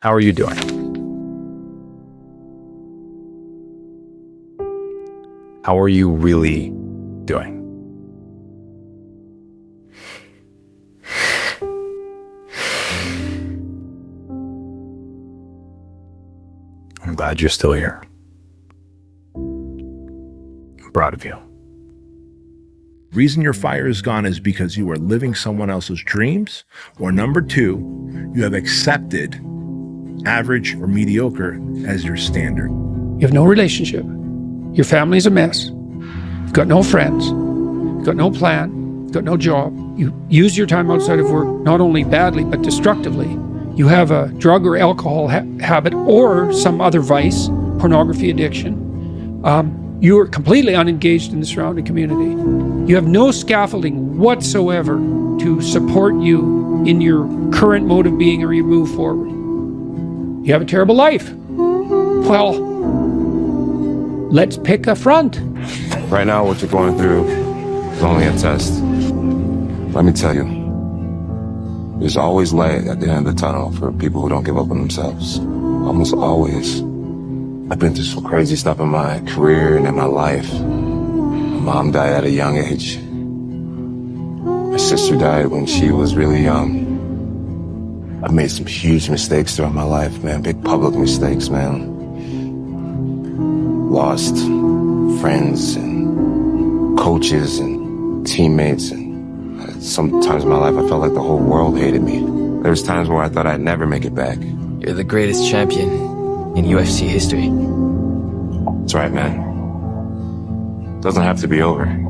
How are you doing? How are you really doing? I'm glad you're still here. I'm proud of you. The reason your fire is gone is because you are living someone else's dreams, or number two, you have accepted average or mediocre as your standard. You have no relationship. Your family's a mess. You've got no friends. You've got no plan. You've got no job. You use your time outside of work not only badly, but destructively. You have a drug or alcohol habit or some other vice, pornography addiction. You are completely unengaged in the surrounding community. You have no scaffolding whatsoever to support you in your current mode of being or you move forward. You have a terrible life. Well, let's pick a front. Right now, what you're going through is only a test. Let me tell you, there's always light at the end of the tunnel for people who don't give up on themselves. Almost always. I've been through some crazy stuff in my career and in my life. My mom died at a young age. My sister died when she was really young. I've made some huge mistakes throughout my life, man. Big public mistakes, man. Lost friends and coaches and teammates, and sometimes in my life I felt like the whole world hated me. There was times where I thought I'd never make it back. You're the greatest champion in UFC history. That's right, man. Doesn't have to be over.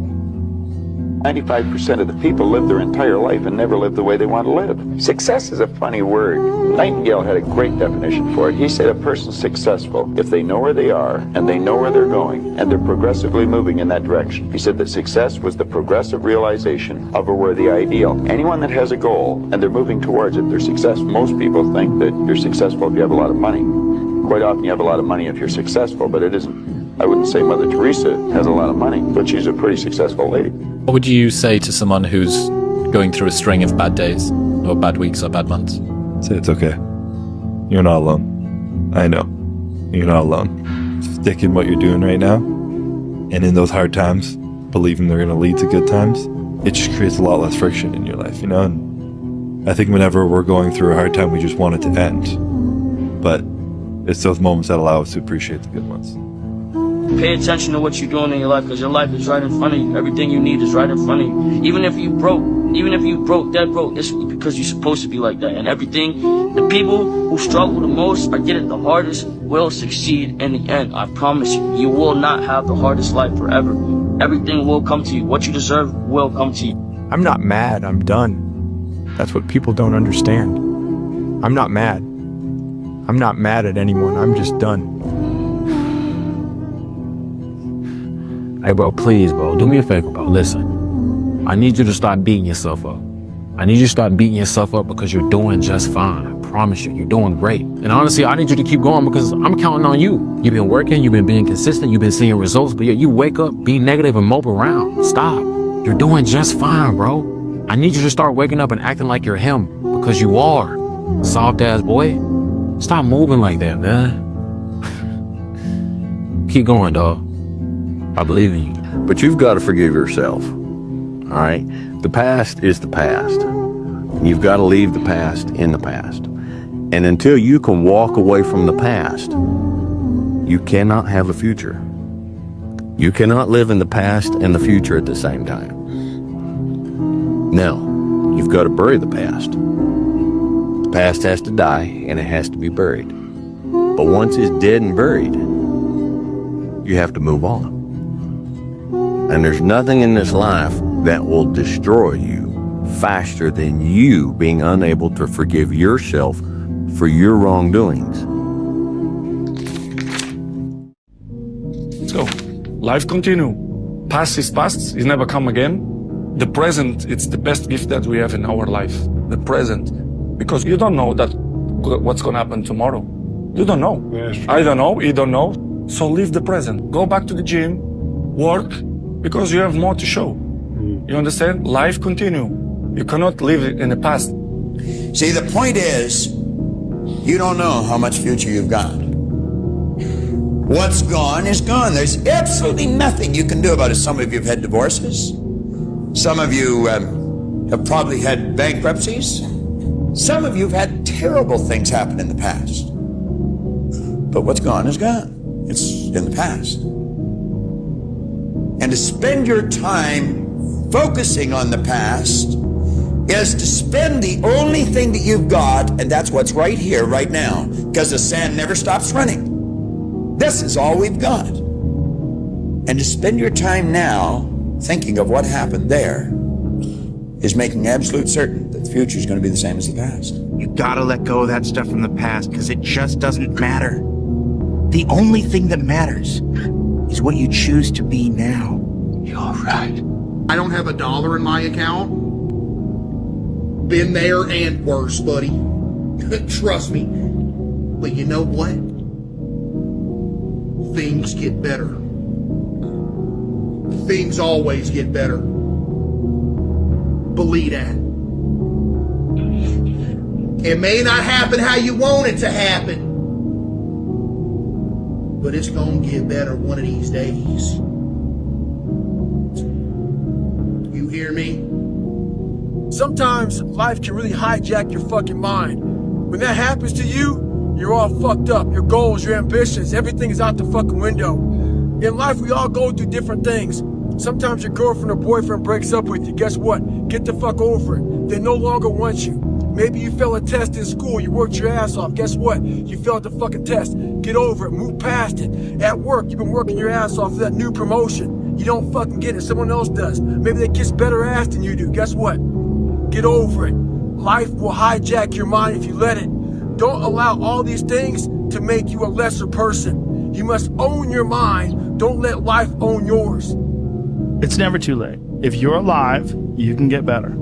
95% of the people live their entire life and never live the way they want to live. Success is a funny word. Nightingale had a great definition for it. He said a person's successful if they know where they are and they know where they're going and they're progressively moving in that direction. He said that success was the progressive realization of a worthy ideal. Anyone that has a goal and they're moving towards it, they're successful. Most people think that you're successful if you have a lot of money. Quite often you have a lot of money if you're successful, but it isn't. I wouldn't say Mother Teresa has a lot of money, but she's a pretty successful lady. What would you say to someone who's going through a string of bad days or bad weeks or bad months? Say it's okay. You're not alone. I know. You're not alone. Stick in what you're doing right now. And in those hard times, believing they're going to lead to good times, it just creates a lot less friction in your life, you know? And I think whenever we're going through a hard time, we just want it to end. But it's those moments that allow us to appreciate the good ones. Pay attention to what you're doing in your life, because your life is right in front of you. Everything you need is right in front of you. Even if you broke, dead broke, it's because you're supposed to be like that. And everything, the people who struggle the most or get it the hardest will succeed in the end. I promise you. You will not have the hardest life forever. Everything will come to you. What you deserve will come to you. I'm not mad, I'm done. That's what people don't understand. I'm not mad. I'm not mad at anyone, I'm just done. Hey, bro, please, bro, do me a favor, bro. Listen, I need you to start beating yourself up. I need you to start beating yourself up because you're doing just fine. I promise you, you're doing great. And honestly, I need you to keep going because I'm counting on you. You've been working, you've been being consistent, you've been seeing results, but yet you wake up, be negative and mope around. Stop. You're doing just fine, bro. I need you to start waking up and acting like you're him because you are. Soft ass boy. Stop moving like that, man. Keep going, dog. I believe in you. But you've got to forgive yourself, all right? The past is the past. You've got to leave the past in the past. And until you can walk away from the past, you cannot have a future. You cannot live in the past and the future at the same time. Now, you've got to bury the past. The past has to die and it has to be buried. But once it's dead and buried, you have to move on. And there's nothing in this life that will destroy you faster than you being unable to forgive yourself for your wrongdoings. So, life continue. Past is past, it never come again. The present, it's the best gift that we have in our life. The present. Because you don't know that what's gonna happen tomorrow. You don't know. I don't know, you don't know. So live the present. Go back to the gym, work, because you have more to show. You understand? Life continue. You cannot live in the past. See, the point is, You don't know how much future you've got. What's gone is gone. There's absolutely nothing you can do about it. Some of you have had divorces. Some of you have probably had bankruptcies. Some of you have had terrible things happen in the past. But what's gone is gone. It's in the past. And to spend your time focusing on the past is to spend the only thing that you've got, and that's what's right here, right now, because the sand never stops running. This is all we've got. And to spend your time now thinking of what happened there is making absolute certain that the future is going to be the same as the past. You gotta let go of that stuff from the past because it just doesn't matter. The only thing that matters is what you choose to be now. You're right. I don't have $1 in my account. Been there and worse, buddy. Trust me. But you know what? Things get better. Things always get better. Believe that. It may not happen how you want it to happen, but it's gonna get better one of these days. You hear me? Sometimes life can really hijack your fucking mind. When that happens to you, you're all fucked up. Your goals, your ambitions, everything is out the fucking window. In life, we all go through different things. Sometimes your girlfriend or boyfriend breaks up with you. Guess what? Get the fuck over it. They no longer want you. Maybe you failed a test in school. You worked your ass off. Guess what? You failed the fucking test. Get over it. Move past it. At work, you've been working your ass off for that new promotion. You don't fucking get it. Someone else does. Maybe they kiss better ass than you do. Guess what? Get over it. Life will hijack your mind if you let it. Don't allow all these things to make you a lesser person. You must own your mind. Don't let life own yours. It's never too late. If you're alive, you can get better.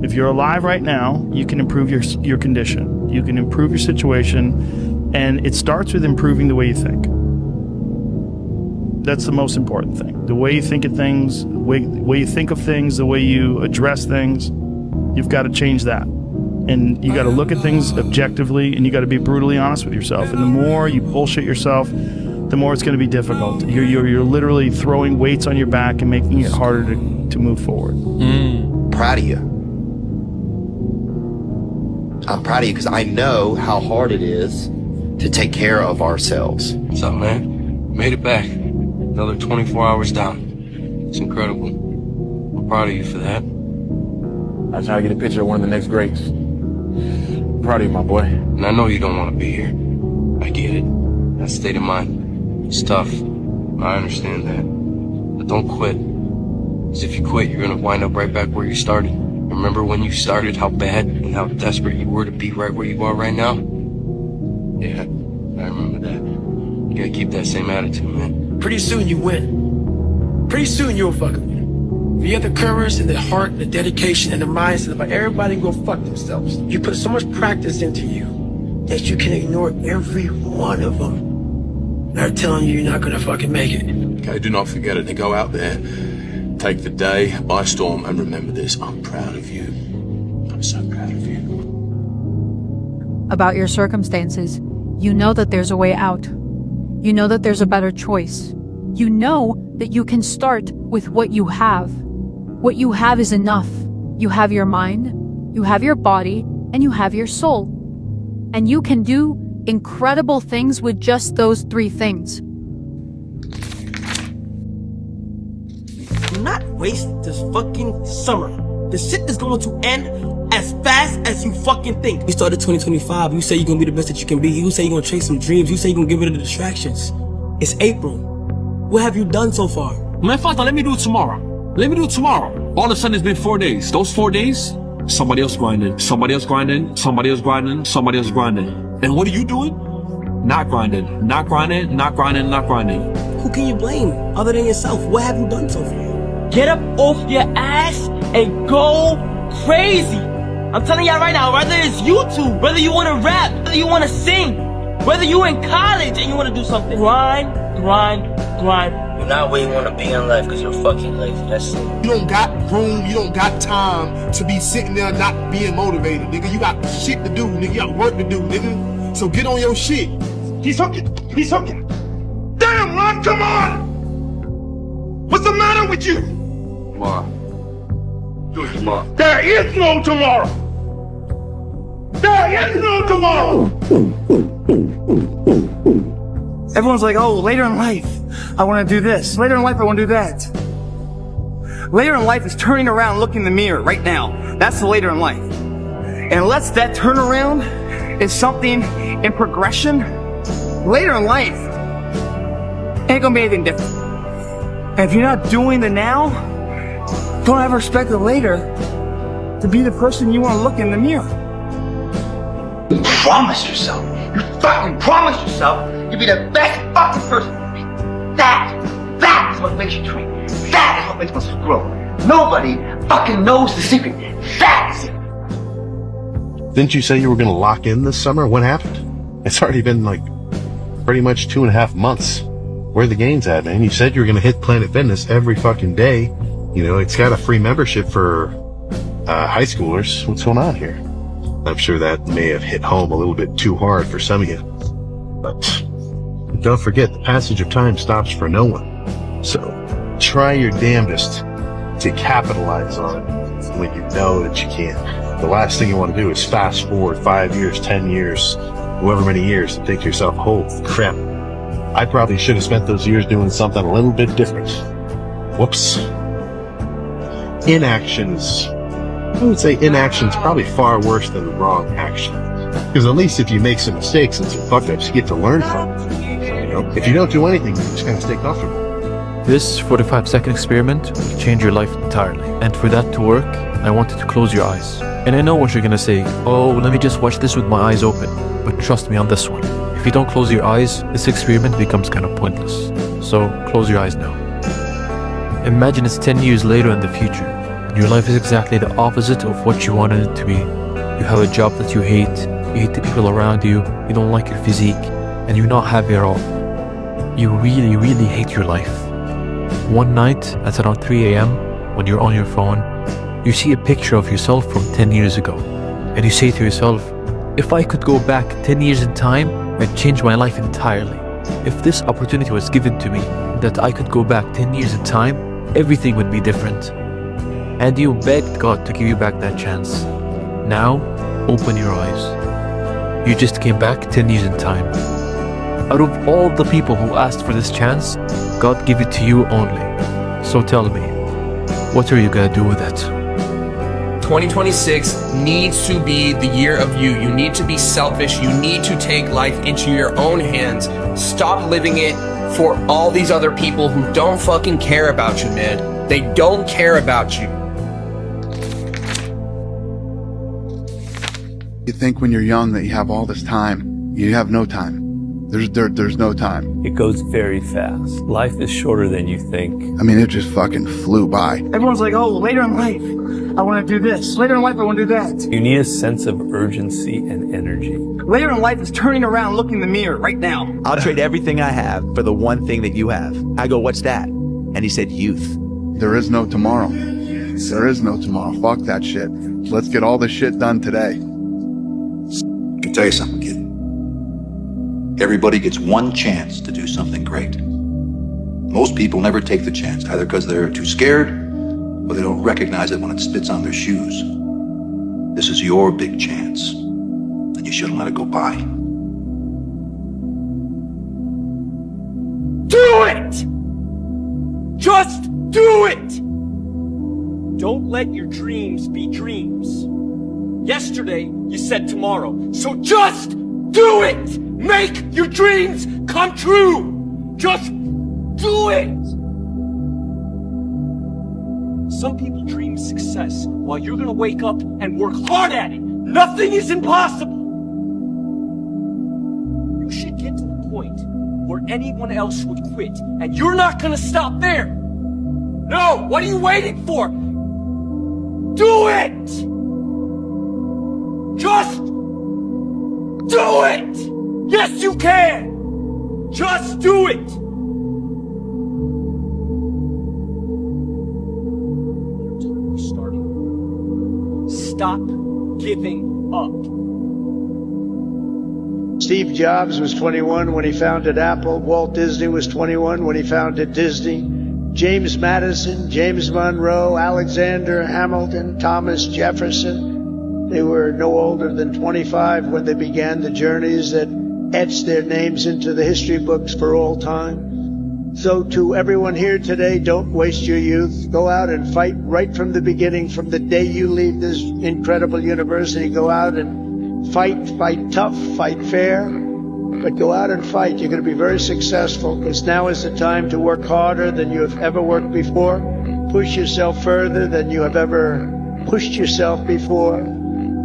If you're alive right now, you can improve your condition. You can improve your situation, and it starts with improving the way you think. That's the most important thing. The way you think of things, the way you think of things, the way you address things, you've got to change that. And you got to look at things objectively, and you got to be brutally honest with yourself. And the more you bullshit yourself, the more it's going to be difficult. You're literally throwing weights on your back and making it harder to move forward. Proud of you. I'm proud of you because I know how hard it is to take care of ourselves. What's up, man? Made it back. Another 24 hours down. It's incredible. I'm proud of you for that. I try to get a picture of one of the next greats. I'm proud of you, my boy. And I know you don't want to be here. I get it. That state of mind. It's tough. I understand that. But don't quit. Because if you quit, you're going to wind up right back where you started. Remember when you started, how bad and how desperate you were to be right where you are right now? Yeah, I remember that. You gotta keep that same attitude, man. Pretty soon you win. Pretty soon you'll fucking win. If you have the courage and the heart and the dedication and the mindset about everybody go fuck themselves. You put so much practice into you that you can ignore every one of them. They're telling you you're not gonna fucking make it. Okay, do not forget it. To go out there, take the day by storm, and remember this. I'm proud of you. I'm so proud of you. About your circumstances, you know that there's a way out. You know that there's a better choice. You know that you can start with what you have. What you have is enough. You have your mind, you have your body, and you have your soul. And you can do incredible things with just those three things. Do not waste this fucking summer. The shit is going to end as fast as you fucking think. We started 2025. You say you're gonna be the best that you can be. You say you're gonna chase some dreams. You say you're gonna get rid of the distractions. It's April. What have you done so far? Man, Fanta, let me do it tomorrow. Let me do it tomorrow. All of a sudden, it's been 4 days. Those 4 days, somebody else grinding. Somebody else grinding. Somebody else grinding. Somebody else grinding. And what are you doing? Not grinding. Not grinding. Not grinding. Not grinding. Who can you blame other than yourself? What have you done so far? Get up off your ass and go crazy. I'm telling y'all right now, whether it's YouTube, whether you want to rap, whether you want to sing, whether you're in college and you want to do something, grind, grind, grind, You're not where you want to be in life because you're fucking lazy. That's it. You don't got room, you don't got time to be sitting there not being motivated, nigga. You got shit to do, nigga. You got work to do, nigga. So get on your shit. He's hooking. He's hooking. Damn, Ron, come on! What's the matter with you? Tomorrow. Do it tomorrow. There is no tomorrow. There is no tomorrow. Everyone's like, oh, later in life, I want to do this. Later in life, I want to do that. Later in life is turning around, looking in the mirror right now. That's the later in life. And unless that turnaround is something in progression, later in life ain't gonna be anything different. And if you're not doing the now, don't ever expect the later to be the person you want to look in the mirror. You promise yourself. You fucking promise yourself you'll be the best fucking person. That is what makes you dream. That is what makes us grow. Nobody fucking knows the secret. That is it. Didn't you say you were going to lock in this summer? What happened? It's already been like pretty much 2.5 months. Where are the gains at, man? You said you were going to hit Planet Fitness every fucking day. You know, it's got a free membership for high schoolers. What's going on here? I'm sure that may have hit home a little bit too hard for some of you. But don't forget, the passage of time stops for no one. So try your damnedest to capitalize on it when you know that you can. The last thing you want to do is fast forward 5 years, 10 years, however many years, and think to yourself, holy crap, I probably should have spent those years doing something a little bit different. Whoops. Inaction is, I would say inaction is probably far worse than the wrong action. Because at least if you make some mistakes and some fuck-ups, you get to learn from them. You know, if you don't do anything, you just kind of stay comfortable. This 45-second experiment will change your life entirely. And for that to work, I want you to close your eyes. And I know what you're gonna say, oh, let me just watch this with my eyes open. But trust me on this one. If you don't close your eyes, this experiment becomes kind of pointless. So close your eyes now. Imagine it's 10 years later in the future. And your life is exactly the opposite of what you wanted it to be. You have a job that you hate the people around you, you don't like your physique, and you're not happy at all. You really, really hate your life. One night, at around 3 a.m., when you're on your phone, you see a picture of yourself from 10 years ago. And you say to yourself, if I could go back 10 years in time, I'd change my life entirely. If this opportunity was given to me, that I could go back 10 years in time, everything would be different. And you begged God to give you back that chance. Now, open your eyes. You just came back 10 years in time. Out of all the people who asked for this chance, God gave it to you only. So tell me, what are you gonna do with it? 2026 needs to be the year of you. You need to be selfish. You need to take life into your own hands. Stop living it for all these other people who don't fucking care about you, man. They don't care about you. You think when you're young that you have all this time. You have no time. There's no time. It goes very fast. Life is shorter than you think. I mean, it just fucking flew by. Everyone's like, oh, later in life, I want to do this. Later in life, I want to do that. You need a sense of urgency and energy. Later in life is turning around, looking in the mirror right now. I'll trade everything I have for the one thing that you have. I go, what's that? And he said, youth. There is no tomorrow. There is no tomorrow. Fuck that shit. Let's get all this shit done today. I can tell you something, kid. Everybody gets one chance to do something great. Most people never take the chance, either because they're too scared or they don't recognize it when it spits on their shoes. This is your big chance, and you shouldn't let it go by. Do it! Just do it! Don't let your dreams be dreams. Yesterday, you said tomorrow, so just do it! Make your dreams come true! Just do it! Some people dream success while you're gonna wake up and work hard at it. Nothing is impossible! You should get to the point where anyone else would quit, and you're not gonna stop there! No! What are you waiting for? Do it! Just do it! Yes, you can! Just do it! stop giving up. Steve Jobs was 21 when he founded Apple. Walt Disney was 21 when he founded Disney. James Madison, James Monroe, Alexander Hamilton, Thomas Jefferson. They were no older than 25 when they began the journeys that etched their names into the history books for all time. So to everyone here today, don't waste your youth. Go out and fight right from the beginning, from the day you leave this incredible university. Go out and fight tough, fight fair, but go out and fight. You're going to be very successful, because now is the time to work harder than you have ever worked before. Push yourself further than you have ever pushed yourself before.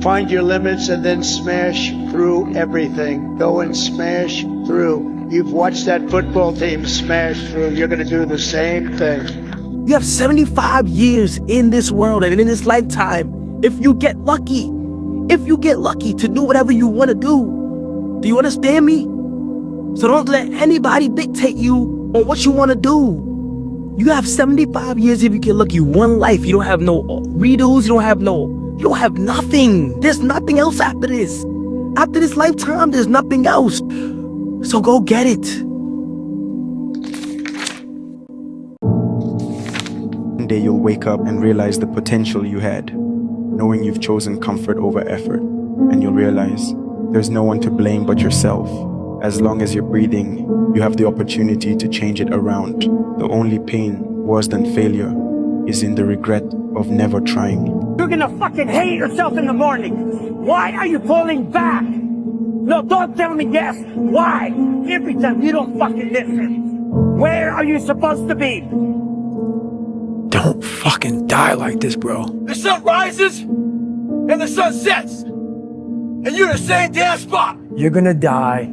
Find your limits and then smash through everything. Go and smash through. You've watched that football team smash through. You're going to do the same thing. You have 75 years in this world and in this lifetime. If you get lucky to do whatever you want to do. Do you understand me? So don't let anybody dictate you on what you want to do. You have 75 years if you get lucky. One life. You don't have no redos. You don't have nothing. There's nothing else after this. After this lifetime, there's nothing else. So go get it. One day you'll wake up and realize the potential you had, knowing you've chosen comfort over effort, and you'll realize there's no one to blame but yourself. As long as you're breathing, you have the opportunity to change it around. The only pain worse than failure is in the regret of never trying. You're gonna fucking hate yourself in the morning. Why are you pulling back? No, don't tell me yes. Why? Every time you don't fucking listen. Where are you supposed to be? Don't fucking die like this, bro. The sun rises and the sun sets, and you're in the same damn spot. You're gonna die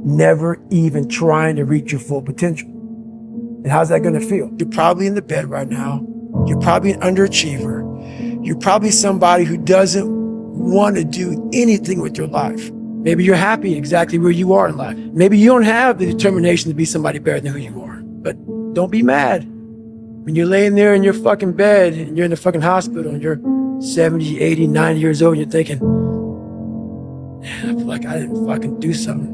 never even trying to reach your full potential. And how's that gonna feel? You're probably in the bed right now. You're probably an underachiever. You're probably somebody who doesn't want to do anything with your life. Maybe you're happy exactly where you are in life. Maybe you don't have the determination to be somebody better than who you are. But don't be mad. When you're laying there in your fucking bed and you're in the fucking hospital and you're 70, 80, 90 years old, and you're thinking, man, I feel like I didn't fucking do something.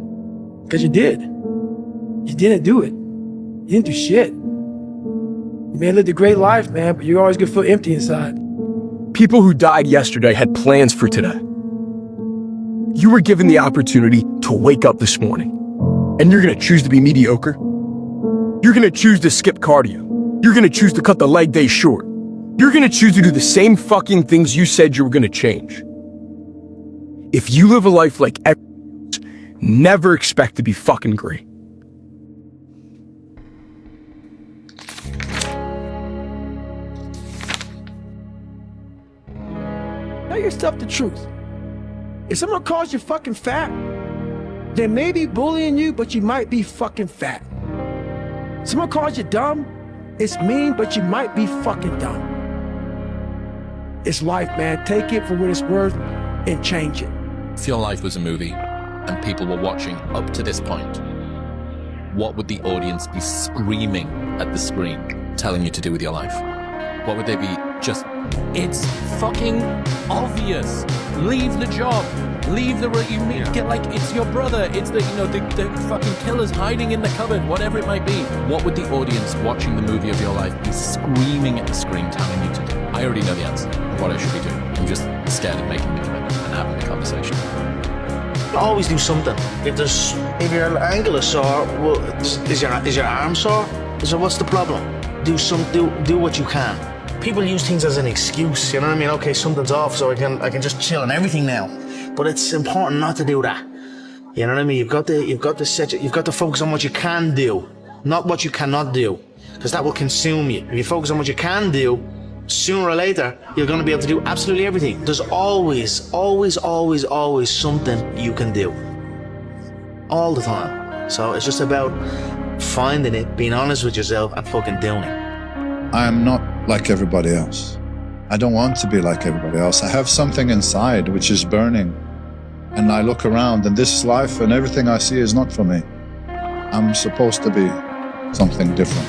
Because you did. You didn't do it. You didn't do shit. You may have lived a great life, man, but you're always gonna feel empty inside. People who died yesterday had plans for today. You were given the opportunity to wake up this morning, and you're gonna choose to be mediocre. You're gonna choose to skip cardio. You're gonna choose to cut the leg day short. You're gonna choose to do the same fucking things you said you were gonna change. If you live a life like everyone else, never expect to be fucking great. Tell yourself the truth. If someone calls you fucking fat, they may be bullying you, but you might be fucking fat. Someone calls you dumb, it's mean, but you might be fucking dumb. It's life, man. Take it for what it's worth and change it. If your life was a movie and people were watching up to this point, what would the audience be screaming at the screen, telling you to do with your life? What would they be just, it's fucking obvious. Leave the job. Leave the, get like, it's your brother. It's the, the fucking killer's hiding in the cupboard, whatever it might be. What would the audience watching the movie of your life be screaming at the screen, telling you to do? I already know the answer of what I should be doing. I'm just scared of making the commitment and having the conversation. Always do something. If your ankle is sore, well, is your arm sore? So what's the problem? Do what you can. People use things as an excuse, you know what I mean? Okay, something's off, so I can just chill on everything now. But it's important not to do that. You know what I mean? You've got to focus on what you can do, not what you cannot do, because that will consume you. If you focus on what you can do, sooner or later, you're going to be able to do absolutely everything. There's always something you can do. All the time. So it's just about finding it, being honest with yourself, and fucking doing it. I am not like everybody else. I don't want to be like everybody else. I have something inside which is burning. And I look around, and this life and everything I see is not for me. I'm supposed to be something different.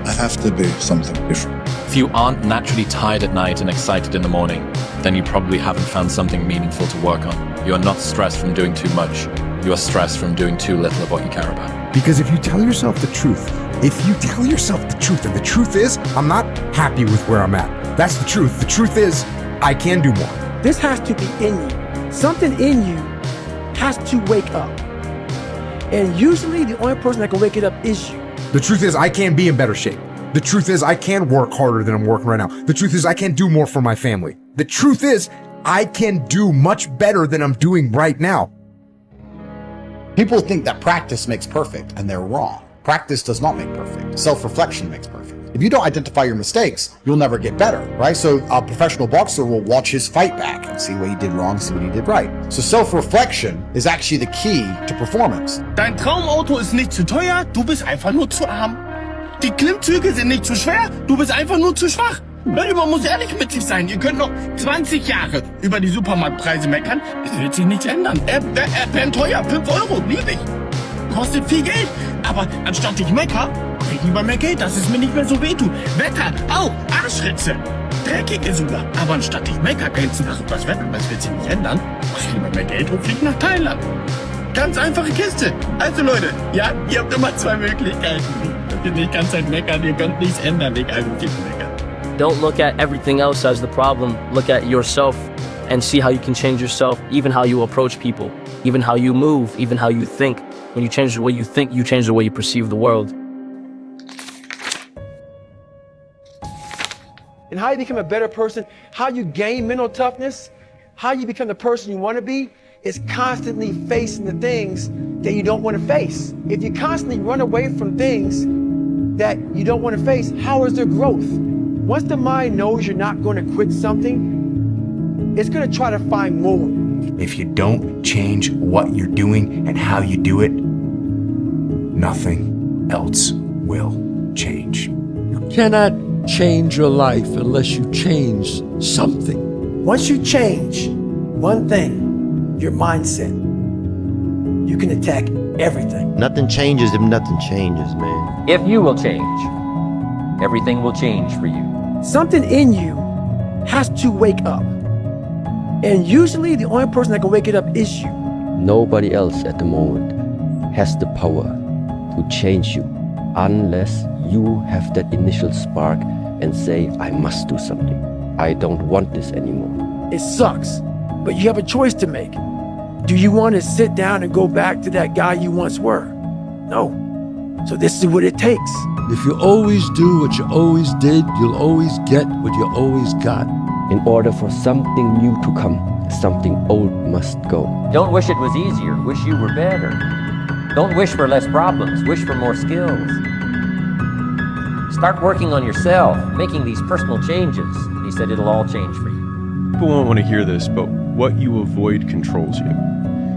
I have to be something different. If you aren't naturally tired at night and excited in the morning, then you probably haven't found something meaningful to work on. You are not stressed from doing too much. You are stressed from doing too little of what you care about. Because if you tell yourself the truth, and the truth is, I'm not happy with where I'm at. That's the truth. The truth is, I can do more. This has to be in you. Something in you has to wake up. And usually the only person that can wake it up is you. The truth is, I can be in better shape. The truth is, I can work harder than I'm working right now. The truth is, I can do more for my family. The truth is, I can do much better than I'm doing right now. People think that practice makes perfect, and they're wrong. Practice does not make perfect. Self-reflection makes perfect. If you don't identify your mistakes, you'll never get better, right? So a professional boxer will watch his fight back and see what he did wrong, see what he did right. So self-reflection is actually the key to performance. Dein Traumauto ist nicht zu teuer, du bist einfach nur zu arm. Die Klimmzüge sind nicht zu schwer, du bist einfach nur zu schwach. Leute, man muss ehrlich mit sich sein. Ihr könnt noch 20 Jahre über die Supermarktpreise meckern. Es wird sich nichts ändern. Erdbeeren teuer, 5 Euro, lieb ich. Kostet viel Geld. Aber anstatt ich mecker, krieg ich lieber mehr Geld, dass es mir nicht mehr so wehtut. Wetter, auch, Arschritze. Dreckige sogar. Aber anstatt ich mecker, grenzen nach das Wetter, das wird sich nicht ändern, mach ich lieber mehr Geld und flieg nach Thailand. Ganz einfache Kiste. Also Leute, ja, ihr habt immer zwei Möglichkeiten. Ihr könnt nicht ganz Zeit meckern, ihr könnt nichts ändern, egal wie viel meckern. Don't look at everything else as the problem. Look at yourself and see how you can change yourself, even how you approach people, even how you move, even how you think. When you change the way you think, you change the way you perceive the world. And how you become a better person, how you gain mental toughness, how you become the person you want to be, is constantly facing the things that you don't want to face. If you constantly run away from things that you don't want to face, how is there growth? Once the mind knows you're not going to quit something, it's going to try to find more. If you don't change what you're doing and how you do it, nothing else will change. You cannot change your life unless you change something. Once you change one thing, your mindset, you can attack everything. Nothing changes if nothing changes, man. If you will change, everything will change for you. Something in you has to wake up. And usually the only person that can wake it up is you. Nobody else at the moment has the power to change you unless you have that initial spark and say, I must do something. I don't want this anymore. It sucks, but you have a choice to make. Do you want to sit down and go back to that guy you once were? No. So this is what it takes. If you always do what you always did, you'll always get what you always got. In order for something new to come, something old must go. Don't wish it was easier, wish you were better. Don't wish for less problems, wish for more skills. Start working on yourself, making these personal changes. He said it'll all change for you. People won't want to hear this, but what you avoid controls you.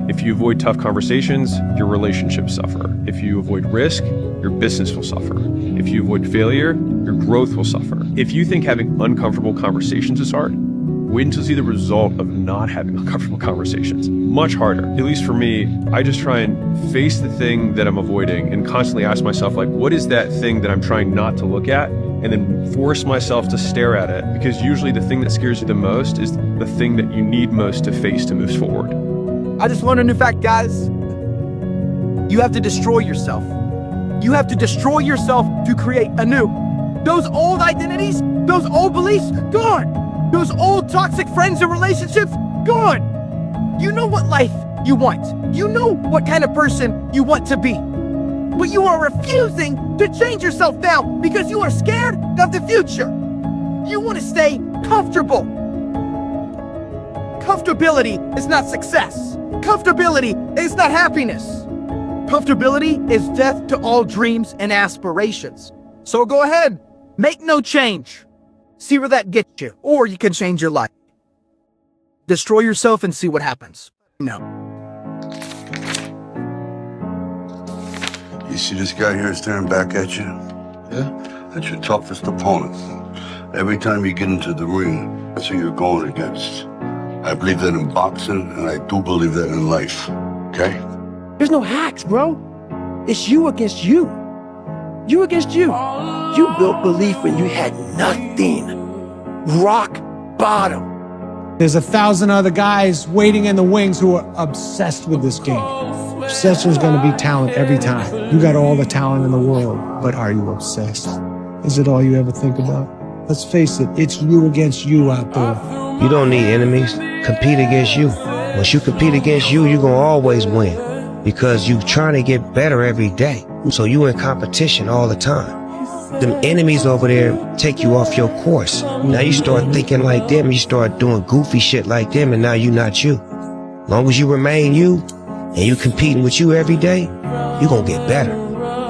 If you avoid tough conversations, your relationships suffer. If you avoid risk, your business will suffer. If you avoid failure, your growth will suffer. If you think having uncomfortable conversations is hard, wait until you see the result of not having uncomfortable conversations. Much harder. At least for me, I just try and face the thing that I'm avoiding and constantly ask myself, like, what is that thing that I'm trying not to look at? And then force myself to stare at it, because usually the thing that scares you the most is the thing that you need most to face to move forward. I just learned a new fact, guys. You have to destroy yourself. You have to destroy yourself to create a new. Those old identities, those old beliefs, gone. Those old toxic friends and relationships, gone. You know what life you want. You know what kind of person you want to be. But you are refusing to change yourself now because you are scared of the future. You want to stay comfortable. Comfortability is not success. Comfortability is not happiness. Comfortability is death to all dreams and aspirations. So go ahead, make no change. See where that gets you, or you can change your life. Destroy yourself and see what happens. No. You see this guy here staring back at you? Yeah? That's your toughest opponent. Every time you get into the ring, that's who you're going against. I believe that in boxing, and I do believe that in life. Okay? There's no hacks, bro. It's you against you. You against you. You built belief when you had nothing. Rock bottom. There's 1,000 other guys waiting in the wings who are obsessed with this game. Obsession is going to be talent every time. You got all the talent in the world, but are you obsessed? Is it all you ever think about? Let's face it, it's you against you out there. You don't need enemies. Compete against you. Once you compete against you, you're going to always win because you're trying to get better every day. So you in competition all the time. Them enemies over there take you off your course. Now you start thinking like them, you start doing goofy shit like them, and now you're not you. Long as you remain you, and you competing with you every day, you're gonna get better.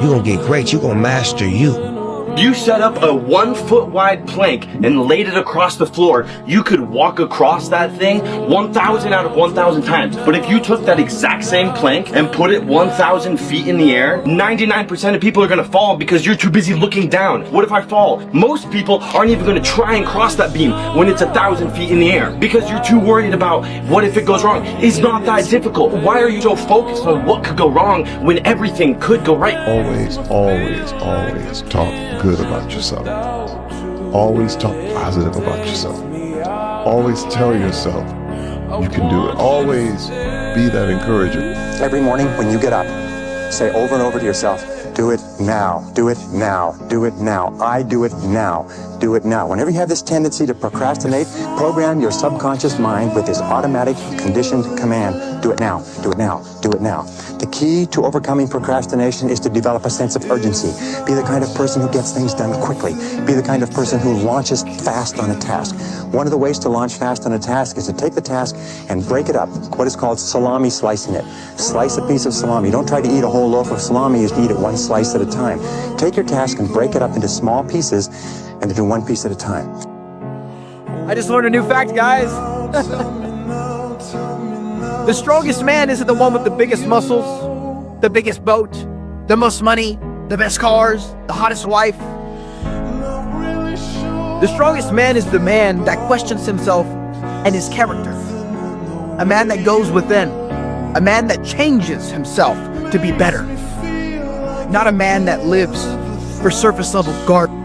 You're gonna get great. You're gonna master you. You set up a 1 foot wide plank and laid it across the floor. You could walk across that thing 1,000 out of 1,000 times. But if you took that exact same plank and put it 1,000 feet in the air, 99% of people are gonna fall because you're too busy looking down. What if I fall? Most people aren't even gonna try and cross that beam when it's 1,000 feet in the air because you're too worried about what if it goes wrong. It's not that difficult. Why are you so focused on what could go wrong when everything could go right? Always talk good about yourself. Always talk positive about yourself. Always tell yourself you can do it. Always be that encourager. Every morning when you get up, say over and over to yourself, do it now, do it now, do it now. I do it now, do it now. Whenever you have this tendency to procrastinate, program your subconscious mind with this automatic conditioned command, do it now, do it now, do it now. The key to overcoming procrastination is to develop a sense of urgency. Be the kind of person who gets things done quickly. Be the kind of person who launches fast on a task. One of the ways to launch fast on a task is to take the task and break it up, what is called salami slicing it. Slice a piece of salami. Don't try to eat a whole loaf of salami, you eat it one slice at a time. Take your task and break it up into small pieces and to do one piece at a time. I just learned a new fact, guys. The strongest man isn't the one with the biggest muscles, the biggest boat, the most money, the best cars, the hottest wife. The strongest man is the man that questions himself and his character. A man that goes within. A man that changes himself to be better. Not a man that lives for surface level garden.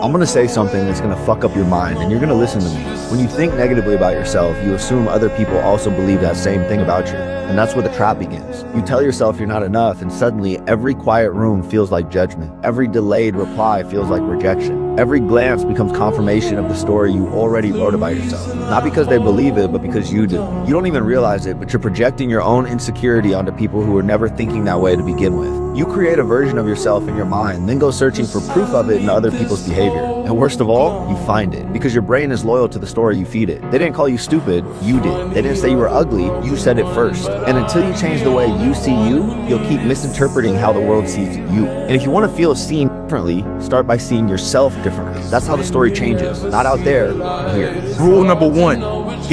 I'm gonna say something that's gonna fuck up your mind, and you're gonna listen to me. When you think negatively about yourself, you assume other people also believe that same thing about you. And that's where the trap begins. You tell yourself you're not enough, and suddenly every quiet room feels like judgment. Every delayed reply feels like rejection. Every glance becomes confirmation of the story you already wrote about yourself. Not because they believe it, but because you do. You don't even realize it, but you're projecting your own insecurity onto people who were never thinking that way to begin with. You create a version of yourself in your mind, then go searching for proof of it in other people's behavior. And worst of all, you find it, because your brain is loyal to the story you feed it. They didn't call you stupid, you did. They didn't say you were ugly, you said it first. And until you change the way you see you, you'll keep misinterpreting how the world sees you. And if you want to feel seen differently, start by seeing yourself differently. That's how the story changes. Not out there, here. Rule number 1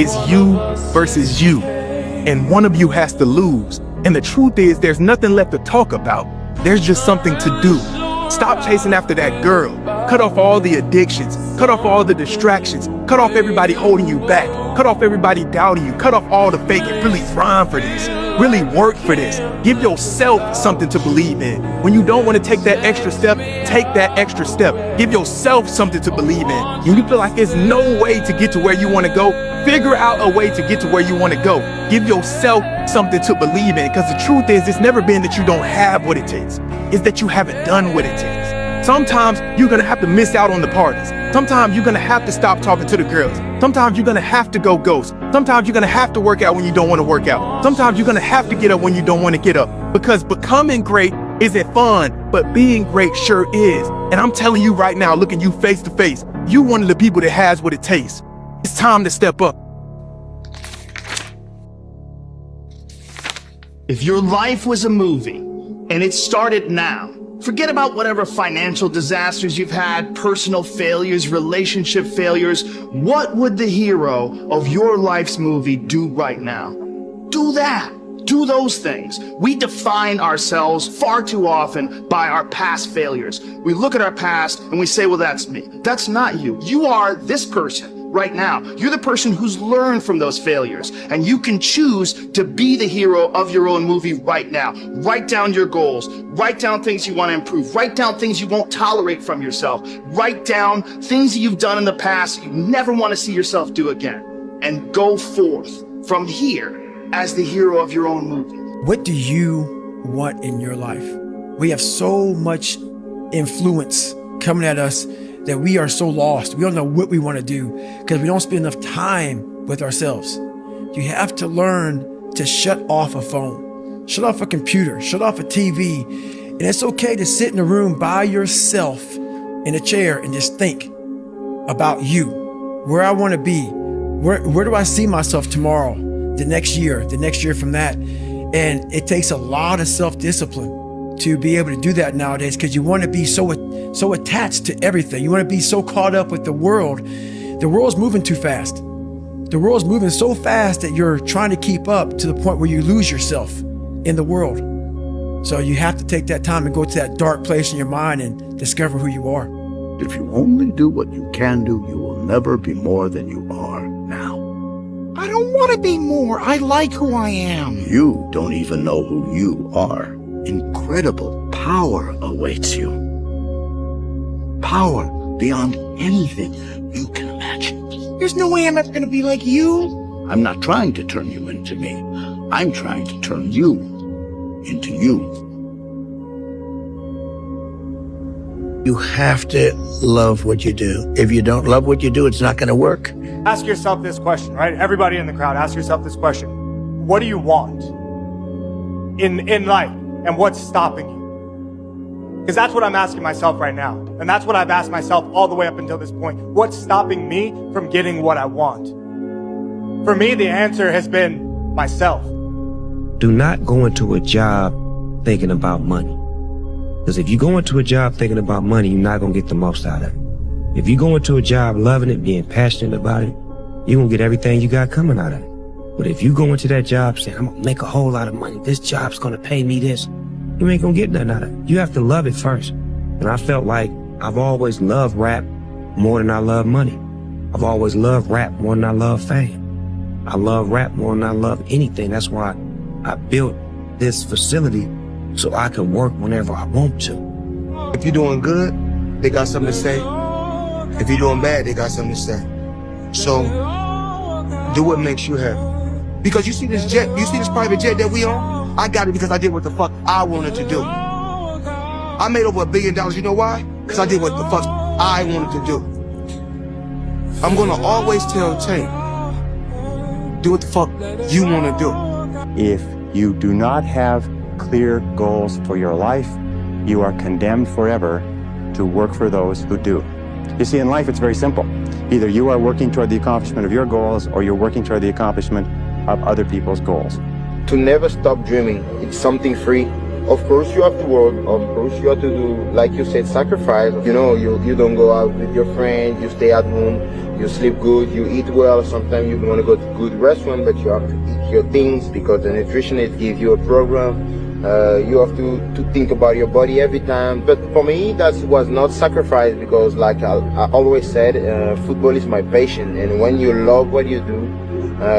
is you versus you. And one of you has to lose. And the truth is, there's nothing left to talk about. There's just something to do. Stop chasing after that girl. Cut off all the addictions. Cut off all the distractions. Cut off everybody holding you back. Cut off everybody doubting you. Cut off all the fake and really grind for this. Really work for this. Give yourself something to believe in. When you don't want to take that extra step, take that extra step. Give yourself something to believe in. When you feel like there's no way to get to where you want to go, figure out a way to get to where you want to go. Give yourself something to believe in, because the truth is, it's never been that you don't have what it takes. It's that you haven't done what it takes. Sometimes you're gonna have to miss out on the parties. Sometimes you're gonna have to stop talking to the girls. Sometimes you're gonna have to go ghost. Sometimes you're gonna have to work out when you don't want to work out. Sometimes you're gonna have to get up when you don't want to get up. Because becoming great isn't fun, but being great sure is. And I'm telling you right now, looking you face to face, you're one of the people that has what it takes. It's time to step up. If your life was a movie and it started now, forget about whatever financial disasters you've had, personal failures, relationship failures. What would the hero of your life's movie do right now? Do that. Do those things. We define ourselves far too often by our past failures. We look at our past and we say, well, that's me. That's not you. You are this person. right now. You're the person who's learned from those failures, and you can choose to be the hero of your own movie right now. Write down your goals. Write down things you want to improve. Write down things you won't tolerate from yourself. Write down things that you've done in the past you never want to see yourself do again. And go forth from here as the hero of your own movie. What do you want in your life? We have so much influence coming at us that we are so lost. We don't know what we want to do because we don't spend enough time with ourselves. You have to learn to shut off a phone, shut off a computer, shut off a TV. And it's okay to sit in a room by yourself in a chair and just think about you, where I want to be, where do I see myself tomorrow, the next year from that. And it takes a lot of self-discipline to be able to do that nowadays because you want to be so attached to everything. You want to be so caught up with the world. The world's moving too fast. The world's moving so fast that you're trying to keep up to the point where you lose yourself in the world. So you have to take that time and go to that dark place in your mind and discover who you are. If you only do what you can do, you will never be more than you are now. I don't want to be more. I like who I am. You don't even know who you are. Incredible power awaits you. Power beyond anything you can imagine. There's no way I'm ever going to be like you. I'm not trying to turn you into me. I'm trying to turn you into you. You have to love what you do. If you don't love what you do, it's not going to work. Ask yourself this question, right? Everybody in the crowd, ask yourself this question. What do you want in life, and what's stopping you? Because that's what I'm asking myself right now. And that's what I've asked myself all the way up until this point. What's stopping me from getting what I want? For me, the answer has been myself. Do not go into a job thinking about money. Because if you go into a job thinking about money, you're not going to get the most out of it. If you go into a job loving it, being passionate about it, you're going to get everything you got coming out of it. But if you go into that job saying, I'm going to make a whole lot of money, this job's going to pay me this, you ain't going to get nothing out of it. You have to love it first. And I felt like I've always loved rap more than I love money. I've always loved rap more than I love fame. I love rap more than I love anything. That's why I built this facility so I can work whenever I want to. If you're doing good, they got something to say. If you're doing bad, they got something to say. So, do what makes you happy. Because you see this jet, you see this private jet that we on? I got it because I did what the fuck I wanted to do. I made over $1 billion, you know why? Because I did what the fuck I wanted to do. I'm gonna always tell Tank, do what the fuck you wanna do. If you do not have clear goals for your life, you are condemned forever to work for those who do. You see, in life, it's very simple. Either you are working toward the accomplishment of your goals, or you're working toward the accomplishment of other people's goals. To never stop dreaming, it's something free. Of course you have to work, of course you have to do, like you said, sacrifice. You know, you don't go out with your friends, you stay at home, you sleep good, you eat well. Sometimes you want to go to a good restaurant, but you have to eat your things because the nutritionist gives you a program. You have to think about your body every time. But for me, that was not sacrifice because, like I always said, football is my passion. And when you love what you do,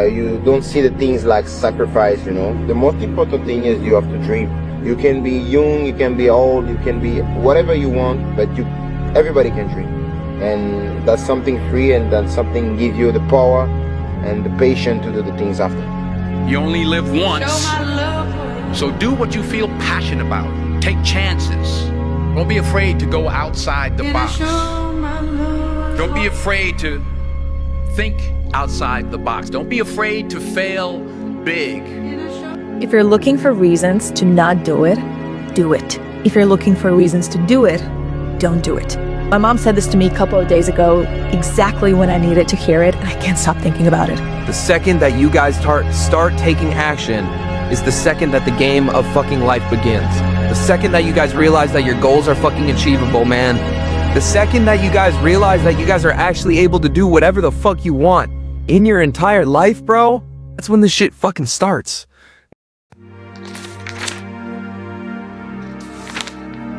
you don't see the things like sacrifice, you know. The most important thing is you have to dream. You can be young, you can be old, you can be whatever you want, but everybody can dream. And that's something free, and that's something give you the power and the patience to do the things after. You only live once. So do what you feel passionate about. Take chances. Don't be afraid to go outside the box. Don't be afraid to think outside the box. Don't be afraid to fail big. If you're looking for reasons to not do it, do it. If you're looking for reasons to do it, don't do it. My mom said this to me a couple of days ago, exactly when I needed to hear it, and I can't stop thinking about it. The second that you guys start taking action is the second that the game of fucking life begins. The second that you guys realize that your goals are fucking achievable, man. The second that you guys realize that you guys are actually able to do whatever the fuck you want in your entire life, bro, that's when this shit fucking starts.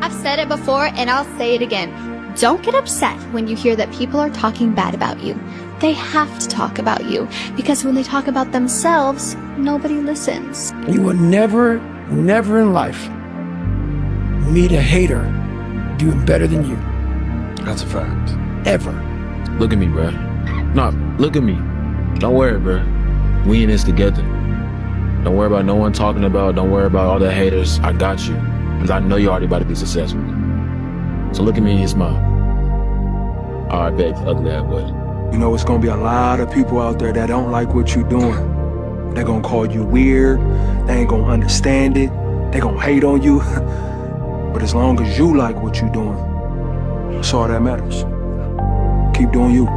I've said it before and I'll say it again. Don't get upset when you hear that people are talking bad about you. They have to talk about you because when they talk about themselves, nobody listens. You will never in life meet a hater doing better than you. That's a fact. Ever. Look at me, bro. No, look at me. Don't worry, bro. We in this together. Don't worry about no one talking about. Don't worry about all the haters. I got you. Because I know you're already about to be successful. So look at me and smile. All right, babe. Ugly that boy. You know, it's gonna be a lot of people out there that don't like what you're doing. They're gonna call you weird. They ain't gonna understand it. They gonna hate on you. But as long as you like what you're doing, that's all that matters. Keep doing you.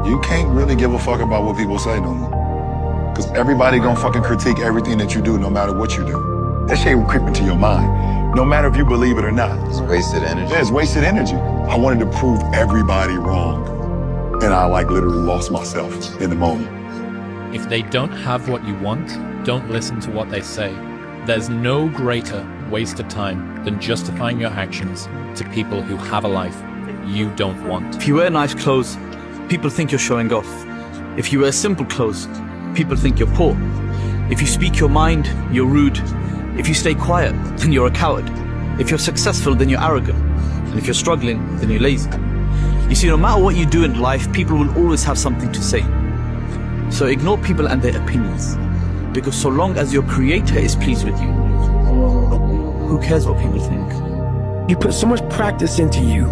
You can't really give a fuck about what people say no more. Because everybody gonna fucking critique everything that you do, no matter what you do. That shit will creep into your mind, no matter if you believe it or not. It's wasted energy. Yeah, it's wasted energy. I wanted to prove everybody wrong. And I literally lost myself in the moment. If they don't have what you want, don't listen to what they say. There's no greater waste of time than justifying your actions to people who have a life you don't want. If you wear nice clothes, people think you're showing off. If you wear simple clothes, people think you're poor. If you speak your mind, you're rude. If you stay quiet, then you're a coward. If you're successful, then you're arrogant. And if you're struggling, then you're lazy. You see, no matter what you do in life, people will always have something to say. So ignore people and their opinions. Because so long as your creator is pleased with you, who cares what people think? You put so much practice into you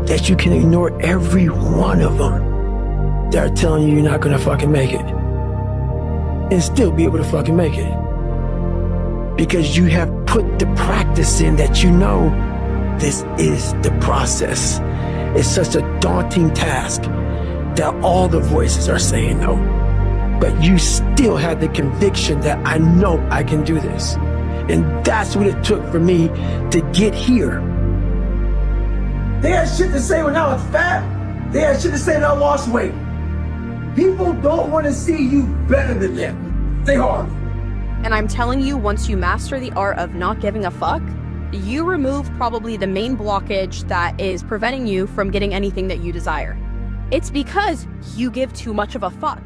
that you can ignore every one of them that are telling you you're not gonna fucking make it. And still be able to fucking make it. Because you have put the practice in that you know this is the process. It's such a daunting task that all the voices are saying no. But you still have the conviction that I know I can do this. And that's what it took for me to get here. They had shit to say when I was fat. They had shit to say when I lost weight. People don't want to see you better than them. They are. And I'm telling you, once you master the art of not giving a fuck, you remove probably the main blockage that is preventing you from getting anything that you desire. It's because you give too much of a fuck.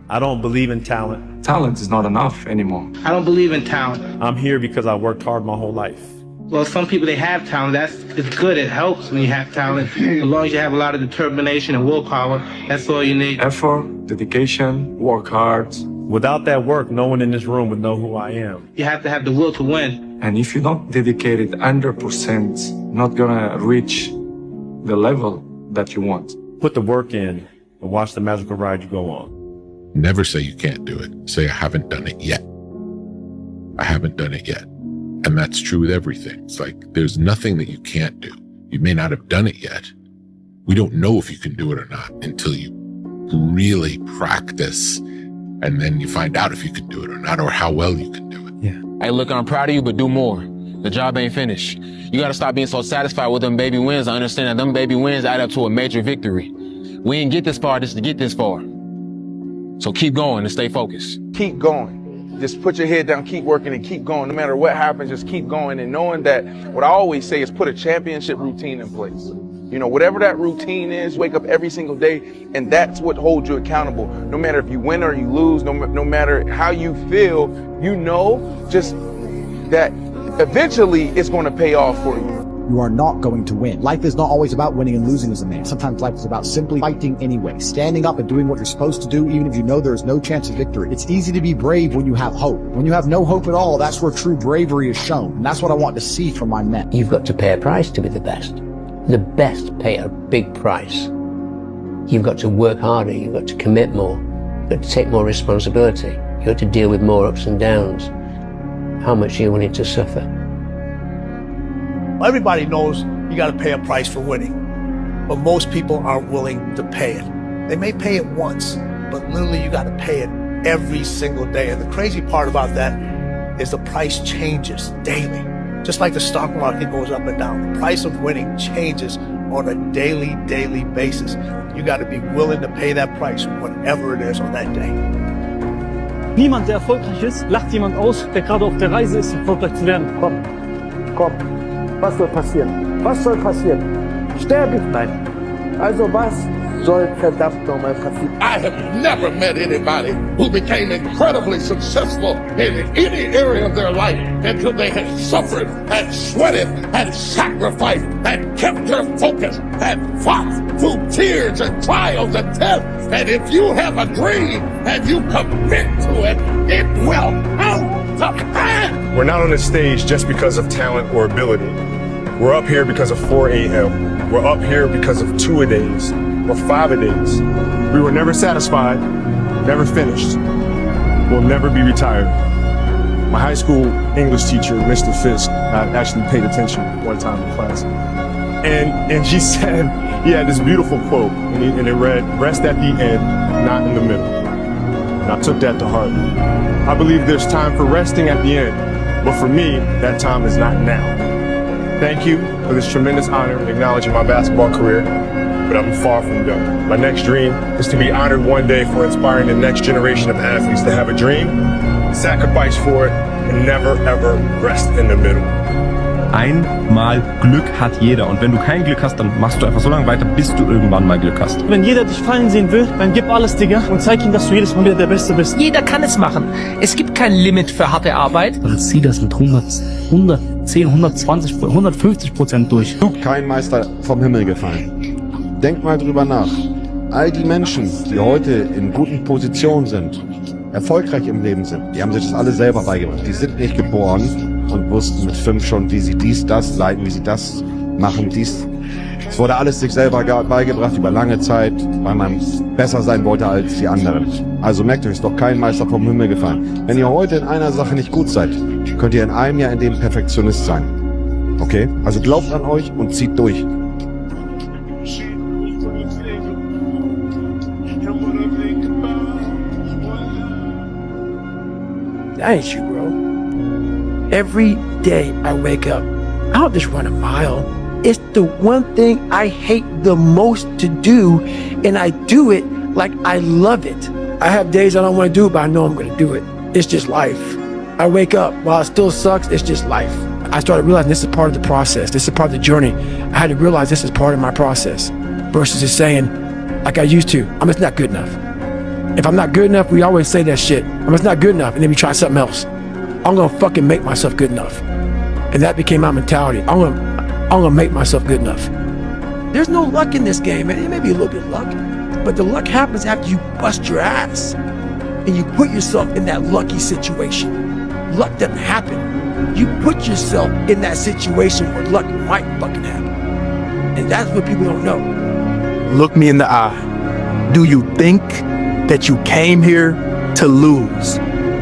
I don't believe in talent. Talent is not enough anymore. I don't believe in talent. I'm here because I worked hard my whole life. Well, some people, they have talent. It's good. It helps when you have talent. As long as you have a lot of determination and willpower, that's all you need. Effort, dedication, work hard. Without that work, no one in this room would know who I am. You have to have the will to win. And if you don't dedicate it 100%, not gonna reach the level that you want. Put the work in and watch the magical ride you go on. Never say you can't do it. Say, I haven't done it yet. I haven't done it yet. And that's true with everything. It's like, there's nothing that you can't do. You may not have done it yet. We don't know if you can do it or not until you really practice. And then you find out if you can do it or not, or how well you can do it. Yeah. Hey, look, I'm proud of you, but do more. The job ain't finished. You gotta stop being so satisfied with them baby wins. I understand that them baby wins add up to a major victory. We didn't get this far just to get this far. So keep going and stay focused. Keep going. Just put your head down, keep working and keep going. No matter what happens, just keep going. And knowing that, what I always say is put a championship routine in place. You know, whatever that routine is, wake up every single day, and that's what holds you accountable. No matter if you win or you lose, no matter how you feel, you know just that eventually it's going to pay off for you. You are not going to win. Life is not always about winning and losing as a man. Sometimes life is about simply fighting anyway, standing up and doing what you're supposed to do, even if you know there is no chance of victory. It's easy to be brave when you have hope. When you have no hope at all, that's where true bravery is shown. And that's what I want to see from my men. You've got to pay a price to be the best. The best pay a big price. You've got to work harder. You've got to commit more. You've got to take more responsibility. You've got to deal with more ups and downs. How much are you willing to suffer? Everybody knows you got to pay a price for winning, but most people aren't willing to pay it. They may pay it once, but literally you got to pay it every single day. And the crazy part about that is the price changes daily. Just like the stock market goes up and down, the price of winning changes on a daily basis. You got to be willing to pay that price, whatever it is on that day. Niemand, der erfolgreich ist, lacht jemand aus, der gerade auf der Reise ist, erfolgreich zu werden. Komm. Was soll passieren? Was soll passieren? Sterbe ich? Nein. Also was soll verdammt nochmal passieren? I have never met anybody who became incredibly successful in any area of their life until they had suffered and sweated and sacrificed and kept their focus and fought through tears and trials and tests. And if you have a dream and you commit to it, it will come to pass. We're not on the stage just because of talent or ability. We're up here because of 4 a.m. We're up here because of 2-a-days or 5-a-days. We were never satisfied, never finished. We'll never be retired. My high school English teacher, Mr. Fisk, actually paid attention one time in class. And she said, he had this beautiful quote, and it read, "Rest at the end, not in the middle." And I took that to heart. I believe there's time for resting at the end, but for me, that time is not now. Thank you for this tremendous honor in acknowledging my basketball career, but I'm far from done. My next dream is to be honored one day for inspiring the next generation of athletes to have a dream, sacrifice for it, and never ever rest in the middle. Einmal Glück hat jeder und wenn du kein Glück hast, dann machst du einfach so lange weiter, bis du irgendwann mal Glück hast. Wenn jeder dich fallen sehen will, dann gib alles, Digga, und zeig ihm, dass du jedes Mal wieder der Beste bist. Jeder kann es machen. Es gibt kein Limit für harte Arbeit. Zieh das mit 110, 120, 150% durch. Kein Meister vom Himmel gefallen. Denk mal drüber nach. All die Menschen, die heute in guten Positionen sind, erfolgreich im Leben sind, die haben sich das alle selber beigebracht. Die sind nicht geboren und wussten mit 5 schon, wie sie das leiten, wie sie das machen, Es wurde alles sich selber beigebracht über lange Zeit, weil man besser sein wollte als die anderen. Also merkt euch, ist doch kein Meister vom Himmel gefallen. Wenn ihr heute in einer Sache nicht gut seid, könnt ihr in einem Jahr in dem Perfektionist sein. Okay? Also glaubt an euch und zieht durch. That ain't you, bro. Every day I wake up, I don't just run a mile. It's the one thing I hate the most to do, and I do it like I love it. I have days I don't want to do it, but I know I'm going to do it. It's just life. I wake up, while it still sucks, it's just life. I started realizing this is part of the process. This is part of the journey. I had to realize this is part of my process versus just saying, like I used to, I'm just not good enough. If I'm not good enough, we always say that shit. I'm just not good enough, and then we try something else. I'm gonna fucking make myself good enough. And that became my mentality. I'm gonna make myself good enough. There's no luck in this game, man. It may be a little bit of luck, but the luck happens after you bust your ass and you put yourself in that lucky situation. Luck doesn't happen. You put yourself in that situation where luck might fucking happen. And that's what people don't know. Look me in the eye. Do you think that you came here to lose?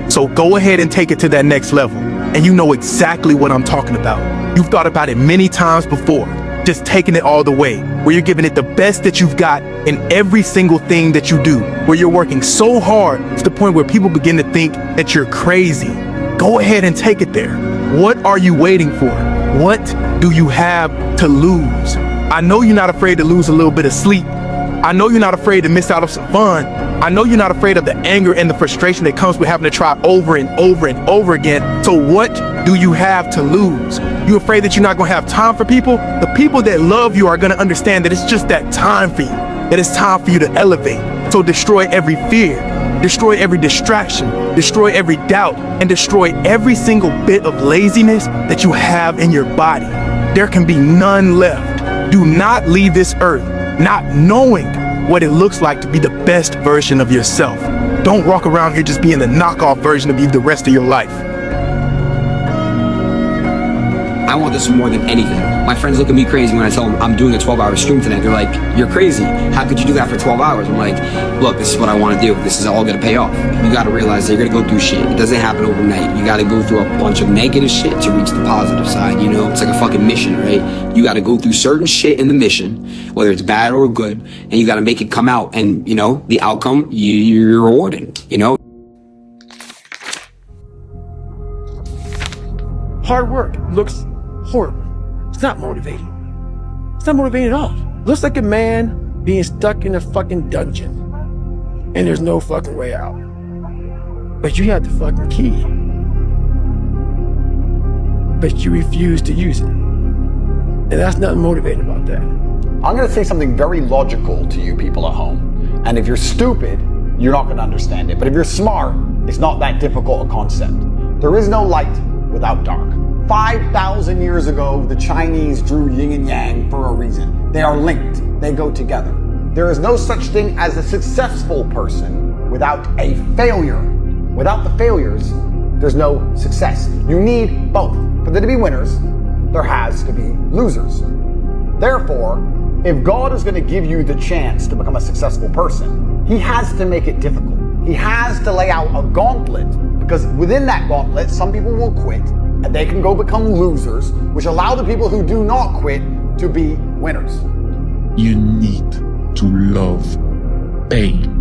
So go ahead and take it to that next level. And you know exactly what I'm talking about. You've thought about it many times before, just taking it all the way, where you're giving it the best that you've got in every single thing that you do, where you're working so hard to the point where people begin to think that you're crazy. Go ahead and take it there. What are you waiting for? What do you have to lose? I know you're not afraid to lose a little bit of sleep. I know you're not afraid to miss out on some fun. I know you're not afraid of the anger and the frustration that comes with having to try over and over and over again. So what do you have to lose? You afraid that you're not gonna have time for people? The people that love you are gonna understand that it's just that time for you, that it's time for you to elevate. So destroy every fear, destroy every distraction, destroy every doubt, and destroy every single bit of laziness that you have in your body. There can be none left. Do not leave this earth not knowing what it looks like to be the best version of yourself. Don't walk around here just being the knockoff version of you the rest of your life. I want this more than anything. My friends look at me crazy when I tell them I'm doing a 12-hour stream tonight. They're like, you're crazy. How could you do that for 12 hours? I'm like, look, this is what I want to do. This is all going to pay off. You got to realize that you're going to go through shit. It doesn't happen overnight. You got to go through a bunch of negative shit to reach the positive side, you know? It's like a fucking mission, right? You got to go through certain shit in the mission, whether it's bad or good, and you got to make it come out. And, you know, the outcome, you're rewarded, you know? Hard work looks horrible. It's not motivating. It's not motivating at all. Looks like a man being stuck in a fucking dungeon and there's no fucking way out. But you have the fucking key. But you refuse to use it. And that's nothing motivating about that. I'm going to say something very logical to you people at home. And if you're stupid, you're not going to understand it. But if you're smart, it's not that difficult a concept. There is no light without dark. 5,000 years ago, the Chinese drew yin and yang for a reason. They are linked. They go together. There is no such thing as a successful person without a failure. Without the failures, there's no success. You need both. For there to be winners, there has to be losers. Therefore, if God is going to give you the chance to become a successful person, He has to make it difficult. He has to lay out a gauntlet, because within that gauntlet, some people will quit and they can go become losers, which allow the people who do not quit to be winners. You need to love pain.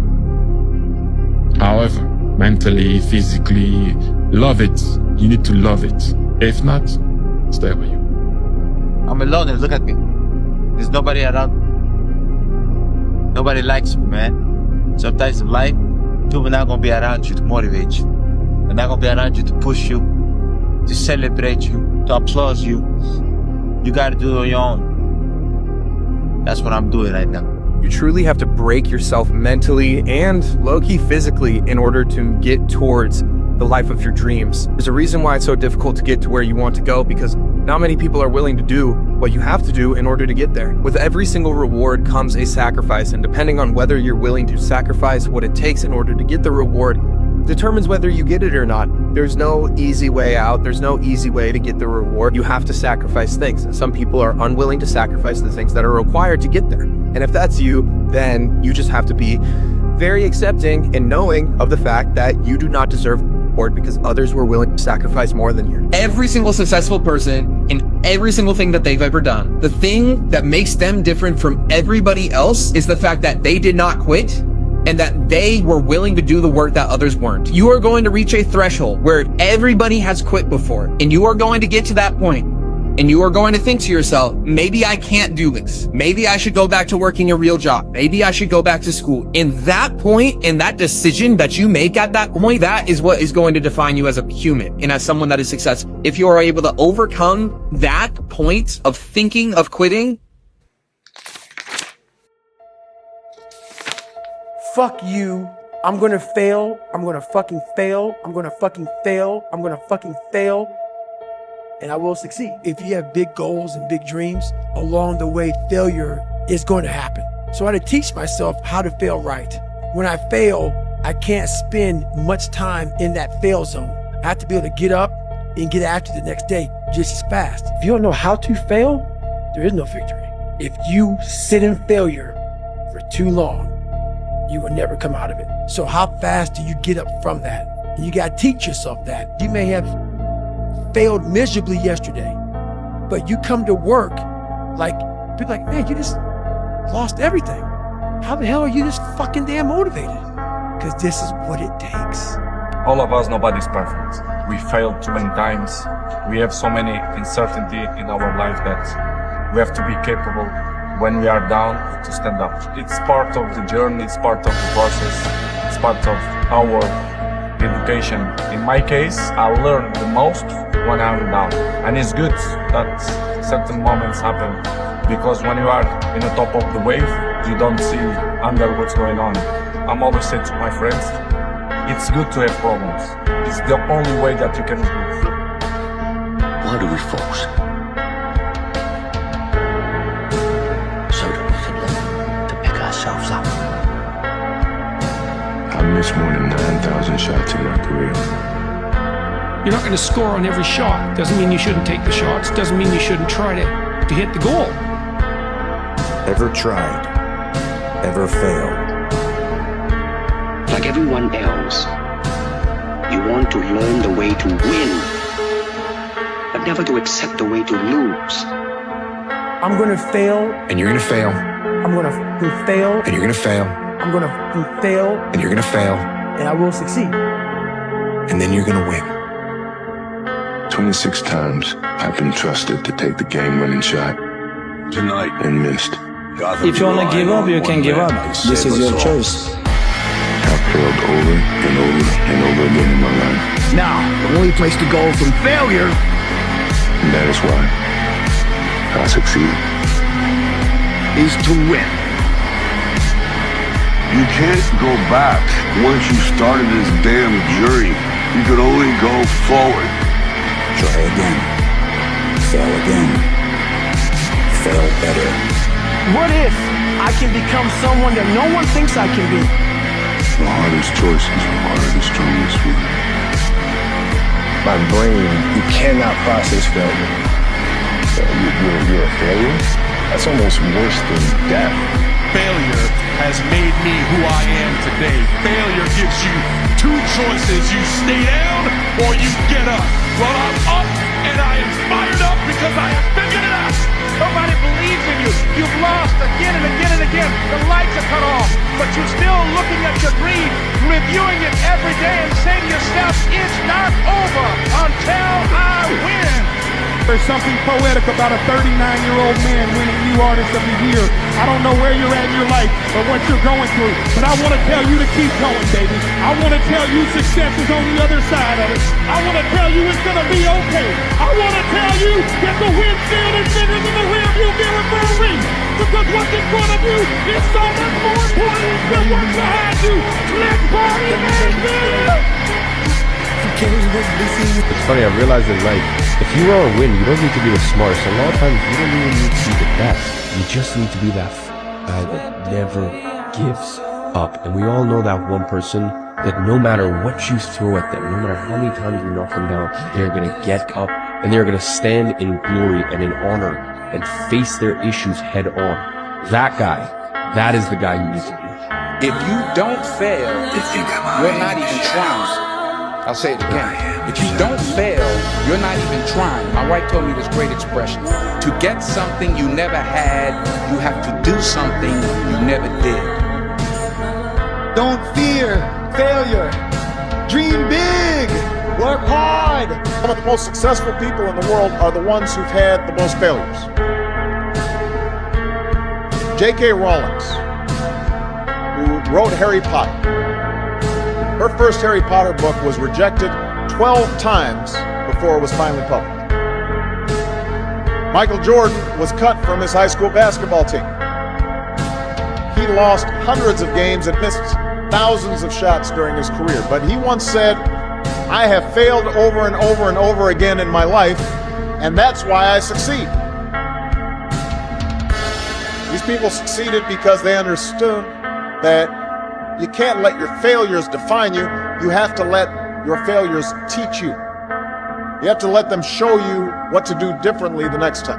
However, mentally, physically, love it. You need to love it. If not, stay where you are. I'm alone and look at me. There's nobody around. Nobody likes me, man. Sometimes in life, people are not gonna be around you to motivate you. They're not gonna be around you to push you, to celebrate you, to applaud you. You gotta do it on your own. That's what I'm doing right now. You truly have to break yourself mentally and low-key physically in order to get towards the life of your dreams. There's a reason why it's so difficult to get to where you want to go, because not many people are willing to do what you have to do in order to get there. With every single reward comes a sacrifice, and depending on whether you're willing to sacrifice what it takes in order to get the reward determines whether you get it or not. There's no easy way out. There's no easy way to get the reward. You have to sacrifice things. And some people are unwilling to sacrifice the things that are required to get there. And if that's you, then you just have to be very accepting and knowing of the fact that you do not deserve the reward because others were willing to sacrifice more than you. Every single successful person in every single thing that they've ever done, the thing that makes them different from everybody else is the fact that they did not quit and that they were willing to do the work that others weren't. You are going to reach a threshold where everybody has quit before, and you are going to get to that point, and you are going to think to yourself, maybe I can't do this. Maybe I should go back to working a real job. Maybe I should go back to school. In that point, in that decision that you make at that point, that is what is going to define you as a human and as someone that is successful. If you are able to overcome that point of thinking of quitting, fuck you, I'm gonna fail, I'm gonna fucking fail, I'm gonna fucking fail, I'm gonna fucking fail, and I will succeed. If you have big goals and big dreams, along the way, failure is going to happen. So I had to teach myself how to fail right. When I fail, I can't spend much time in that fail zone. I have to be able to get up and get after the next day just as fast. If you don't know how to fail, there is no victory. If you sit in failure for too long, you will never come out of it. So how fast do you get up from that? And you gotta teach yourself that. You may have failed miserably yesterday, but you come to work like, people like, man, you just lost everything. How the hell are you just fucking damn motivated? Because this is what it takes. All of us, nobody's perfect. We failed too many times. We have so many uncertainty in our life that we have to be capable when we are down to stand up. It's part of the journey, it's part of the process, it's part of our education. In my case, I learned the most when I'm down. And it's good that certain moments happen, because when you are in the top of the wave, you don't see under what's going on. I'm always saying to my friends, it's good to have problems. It's the only way that you can improve. Why do we fall? Ourselves up. I missed more than 9,000 shots in my career. You're not going to score on every shot. Doesn't mean you shouldn't take the shots. Doesn't mean you shouldn't try to hit the goal. Ever tried? Ever failed? Like everyone else, you want to learn the way to win, but never to accept the way to lose. I'm going to fail. And you're going to fail. I'm gonna fail. And you're gonna fail. I'm gonna fail. And you're gonna fail. And I will succeed. And then you're gonna win. 26 times I've been trusted to take the game-winning shot. Tonight and missed. If you wanna give up, you can give up. This is your choice. I've failed over and over and over again in my life. Now, the only place to go from failure. And that is why how to succeed is to win. You can't go back once you started this damn journey. You can only go forward. Try again. Fail again. Fail better. What if I can become someone that no one thinks I can be? The hardest choices are the strongest ones. My brain, you cannot process failure. You're a failure? That's almost worse than death. Failure has made me who I am today. Failure gives you two choices. You stay down or you get up. Well, I'm up and I am fired up because I have figured it out. Nobody believes in you. You've lost again and again and again. The lights are cut off, but you're still looking at your dream, reviewing it every day and saying to yourself, it's not over until I win. There's something poetic about a 39-year-old man winning New Artist of the Year. I don't know where you're at in your life or what you're going through, but I want to tell you to keep going, baby. I want to tell you success is on the other side of it. I want to tell you it's going to be okay. I want to tell you that the windshield is bigger than the rearview mirror for a reason. Because what's in front of you is so much more important than what's behind you. Let's party, man! It's funny, I realized in life, if you want to win, you don't need to be the smartest. A lot of times, you don't even need to be the best. You just need to be that guy that never gives up. And we all know that one person that no matter what you throw at them, no matter how many times you knock them down, they're going to get up and they're going to stand in glory and in honor and face their issues head on. That guy, that is the guy you need to be. If you don't fail, you're not even trying. I'll say it again. If you don't fail, you're not even trying. My wife told me this great expression. To get something you never had, you have to do something you never did. Don't fear failure. Dream big. Work hard. Some of the most successful people in the world are the ones who've had the most failures. J.K. Rowling, who wrote Harry Potter. Her first Harry Potter book was rejected 12 times before it was finally published. Michael Jordan was cut from his high school basketball team. He lost hundreds of games and missed thousands of shots during his career. But he once said, I have failed over and over and over again in my life, and that's why I succeed. These people succeeded because they understood that you can't let your failures define you. You have to let your failures teach you. You have to let them show you what to do differently the next time.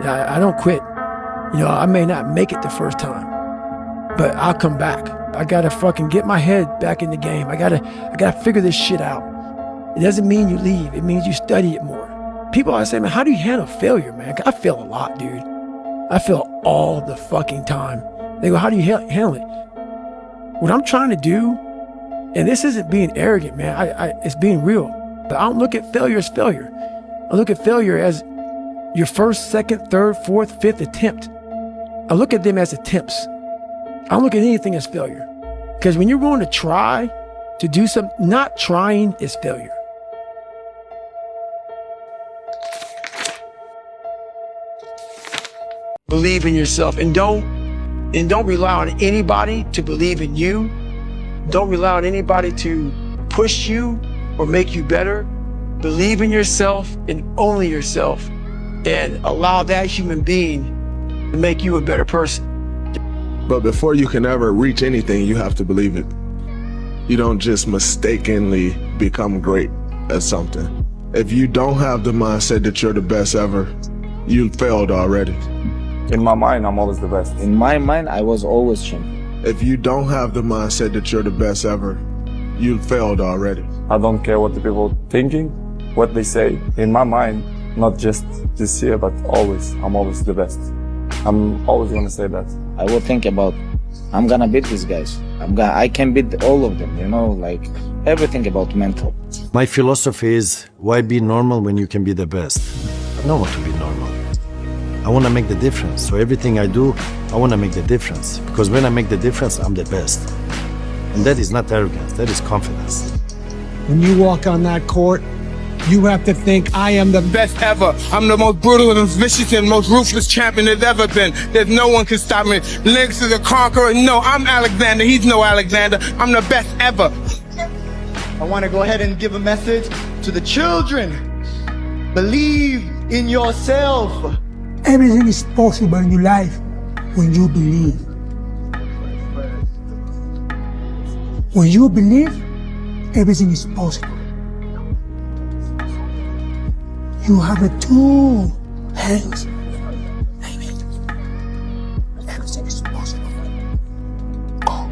Yeah, I don't quit. You know, I may not make it the first time, but I'll come back. I gotta fucking get my head back in the game. I gotta figure this shit out. It doesn't mean you leave. It means you study it more. People always say, man, how do you handle failure, man? I fail a lot, dude. I fail all the fucking time. They go, how do you handle it? What I'm trying to do, and this isn't being arrogant, man, it's being real, but I don't look at failure as failure. I look at failure as your first, second, third, fourth, fifth attempt. I look at them as attempts. I don't look at anything as failure. Because when you're going to try to do something, not trying is failure. Believe in yourself and don't rely on anybody to believe in you. Don't rely on anybody to push you or make you better. Believe in yourself and only yourself, and allow that human being to make you a better person. But before you can ever reach anything, you have to believe it. You don't just mistakenly become great at something. If you don't have the mindset that you're the best ever, you failed already. In my mind, I'm always the best. In my mind, I was always champion. If you don't have the mindset that you're the best ever, you failed already. I don't care what the people thinking, what they say. In my mind, not just this year, but always, I'm always the best. I'm always gonna say that. I will think about, I'm gonna beat these guys. I can beat all of them, you know, like everything about mental. My philosophy is, why be normal when you can be the best? I don't want to be normal. I want to make the difference. So everything I do, I want to make the difference. Because when I make the difference, I'm the best. And that is not arrogance, that is confidence. When you walk on that court, You have to think, I am the best ever. I'm the most brutal and vicious and most ruthless champion there's ever been. There's no one can stop me. Lynx is a conqueror. No, I'm Alexander. He's no Alexander. I'm the best ever. I want to go ahead and give a message to the children. Believe in yourself. Everything is possible in your life when you believe. When you believe, everything is possible. You have the two hands. Everything is possible. Go.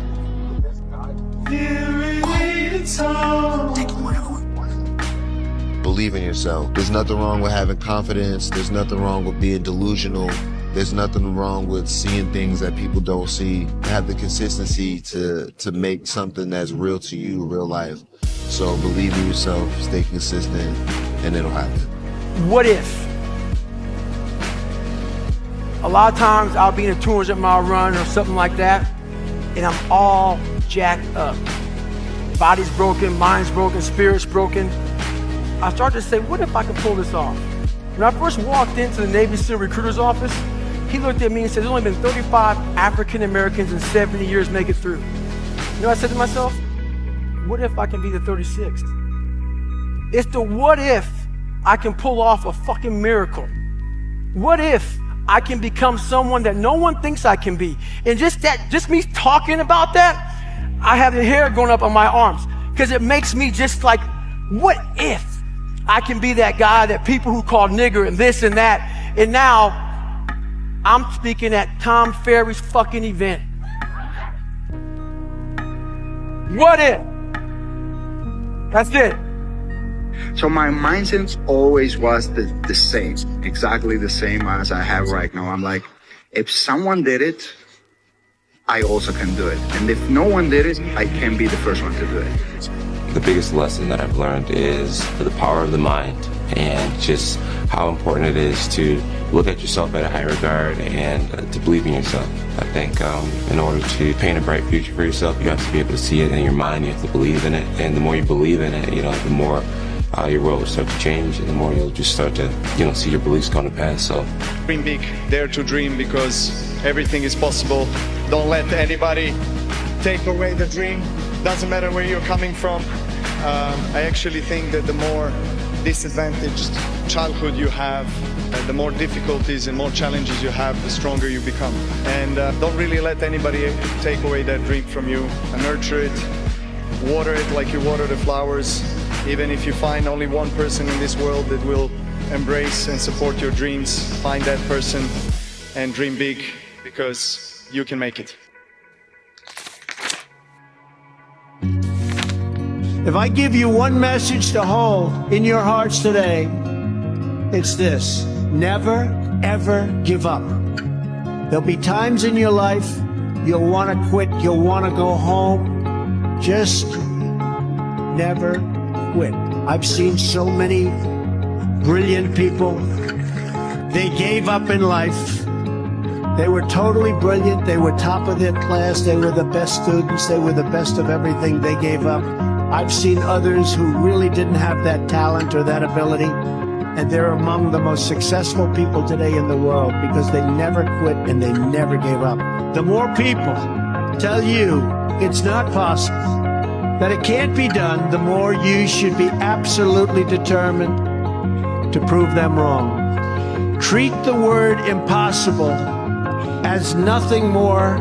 Believe in yourself. There's nothing wrong with having confidence. There's nothing wrong with being delusional. There's nothing wrong with seeing things that people don't see. Have the consistency to make something that's real to you, real life. So believe in yourself, stay consistent, and it'll happen. What if? A lot of times I'll be in a 200-mile run or something like that, and I'm all jacked up. Body's broken, mind's broken, spirit's broken. I started to say, what if I could pull this off? When I first walked into the Navy SEAL recruiter's office, he looked at me and said, there's only been 35 African Americans in 70 years make it through. You know what I said to myself? What if I can be the 36th? It's the what if I can pull off a fucking miracle. What if I can become someone that no one thinks I can be? And just me talking about that, I have the hair going up on my arms because it makes me just like, what if I can be that guy that people who call nigger and this and that, and now I'm speaking at Tom Ferry's fucking event. What if? That's it. So my mindset always was the same, exactly the same as I have right now. I'm like, if someone did it, I also can do it. And if no one did it, I can be the first one to do it. The biggest lesson that I've learned is the power of the mind and just how important it is to look at yourself at a high regard and to believe in yourself. I think in order to paint a bright future for yourself, you have to be able to see it in your mind, you have to believe in it. And the more you believe in it, the more your world will start to change, and the more you'll just start to, see your beliefs come to pass. So Dream big, dare to dream, because everything is possible. Don't let anybody take away the dream. Doesn't matter where you're coming from. I actually think that the more disadvantaged childhood you have, the more difficulties and more challenges you have, the stronger you become. And don't really let anybody take away that dream from you. Nurture it, water it like you water the flowers. Even if you find only one person in this world that will embrace and support your dreams, find that person and dream big, because you can make it. If I give you one message to hold in your hearts today, it's this: never, ever give up. There'll be times in your life you'll want to quit, you'll want to go home. Just never quit. I've seen so many brilliant people. They gave up in life. They were totally brilliant. They were top of their class. They were the best students. They were the best of everything. They gave up. I've seen others who really didn't have that talent or that ability, and they're among the most successful people today in the world because they never quit and they never gave up. The more people tell you it's not possible, that it can't be done, the more you should be absolutely determined to prove them wrong. Treat the word impossible as nothing more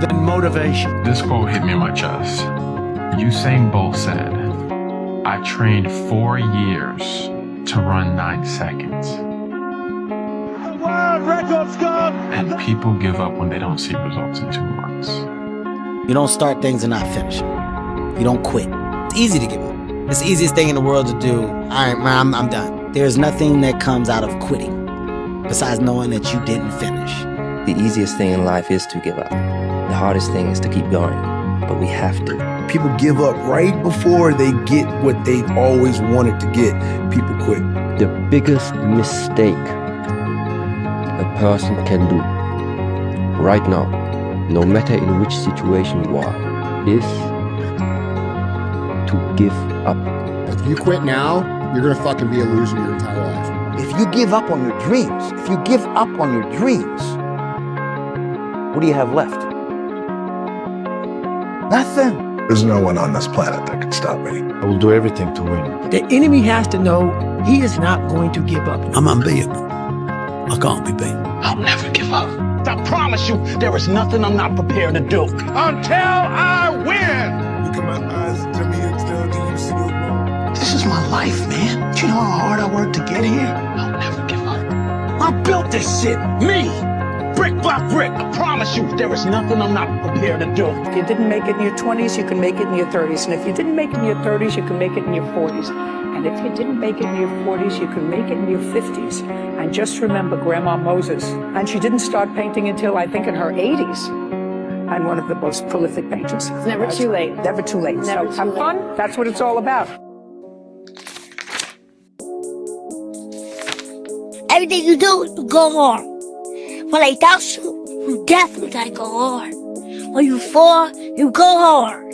than motivation. This quote hit me in my chest. Usain Bolt said, I trained 4 years to run 9 seconds. World record score! And people give up when they don't see results in 2 months. You don't start things and not finish them. You don't quit. It's easy to give up. It's the easiest thing in the world to do. All right, man, I'm done. There's nothing that comes out of quitting besides knowing that you didn't finish. The easiest thing in life is to give up. The hardest thing is to keep going, but we have to. People give up right before they get what they've always wanted to get. People quit. The biggest mistake a person can do right now, no matter in which situation you are, is to give up. If you quit now, you're gonna fucking be a loser your entire life. If you give up on your dreams, what do you have left? Nothing. There's no one on this planet that can stop me. I will do everything to win. The enemy has to know he is not going to give up. I'm unbeatable. I can't be beat. I'll never give up. I promise you, there is nothing I'm not prepared to do. Until I win. Look at my eyes to me and tell me you see it wrong. This is my life, man. Do you know how hard I worked to get here? I'll never give up. I built this shit. Me. Brick by brick. I promise you, there is nothing I'm not prepared to do. If you didn't make it in your 20s, you can make it in your 30s. And if you didn't make it in your 30s, you can make it in your 40s. And if you didn't make it in your 40s, you can make it in your 50s. And just remember Grandma Moses. And she didn't start painting until, I think, in her 80s. And one of the most prolific painters. It's never too late. Never too late. Never So have fun. That's what it's all about. Everything you do, go hard. When I doubt you, you definitely gotta go hard. When you fall, you go hard.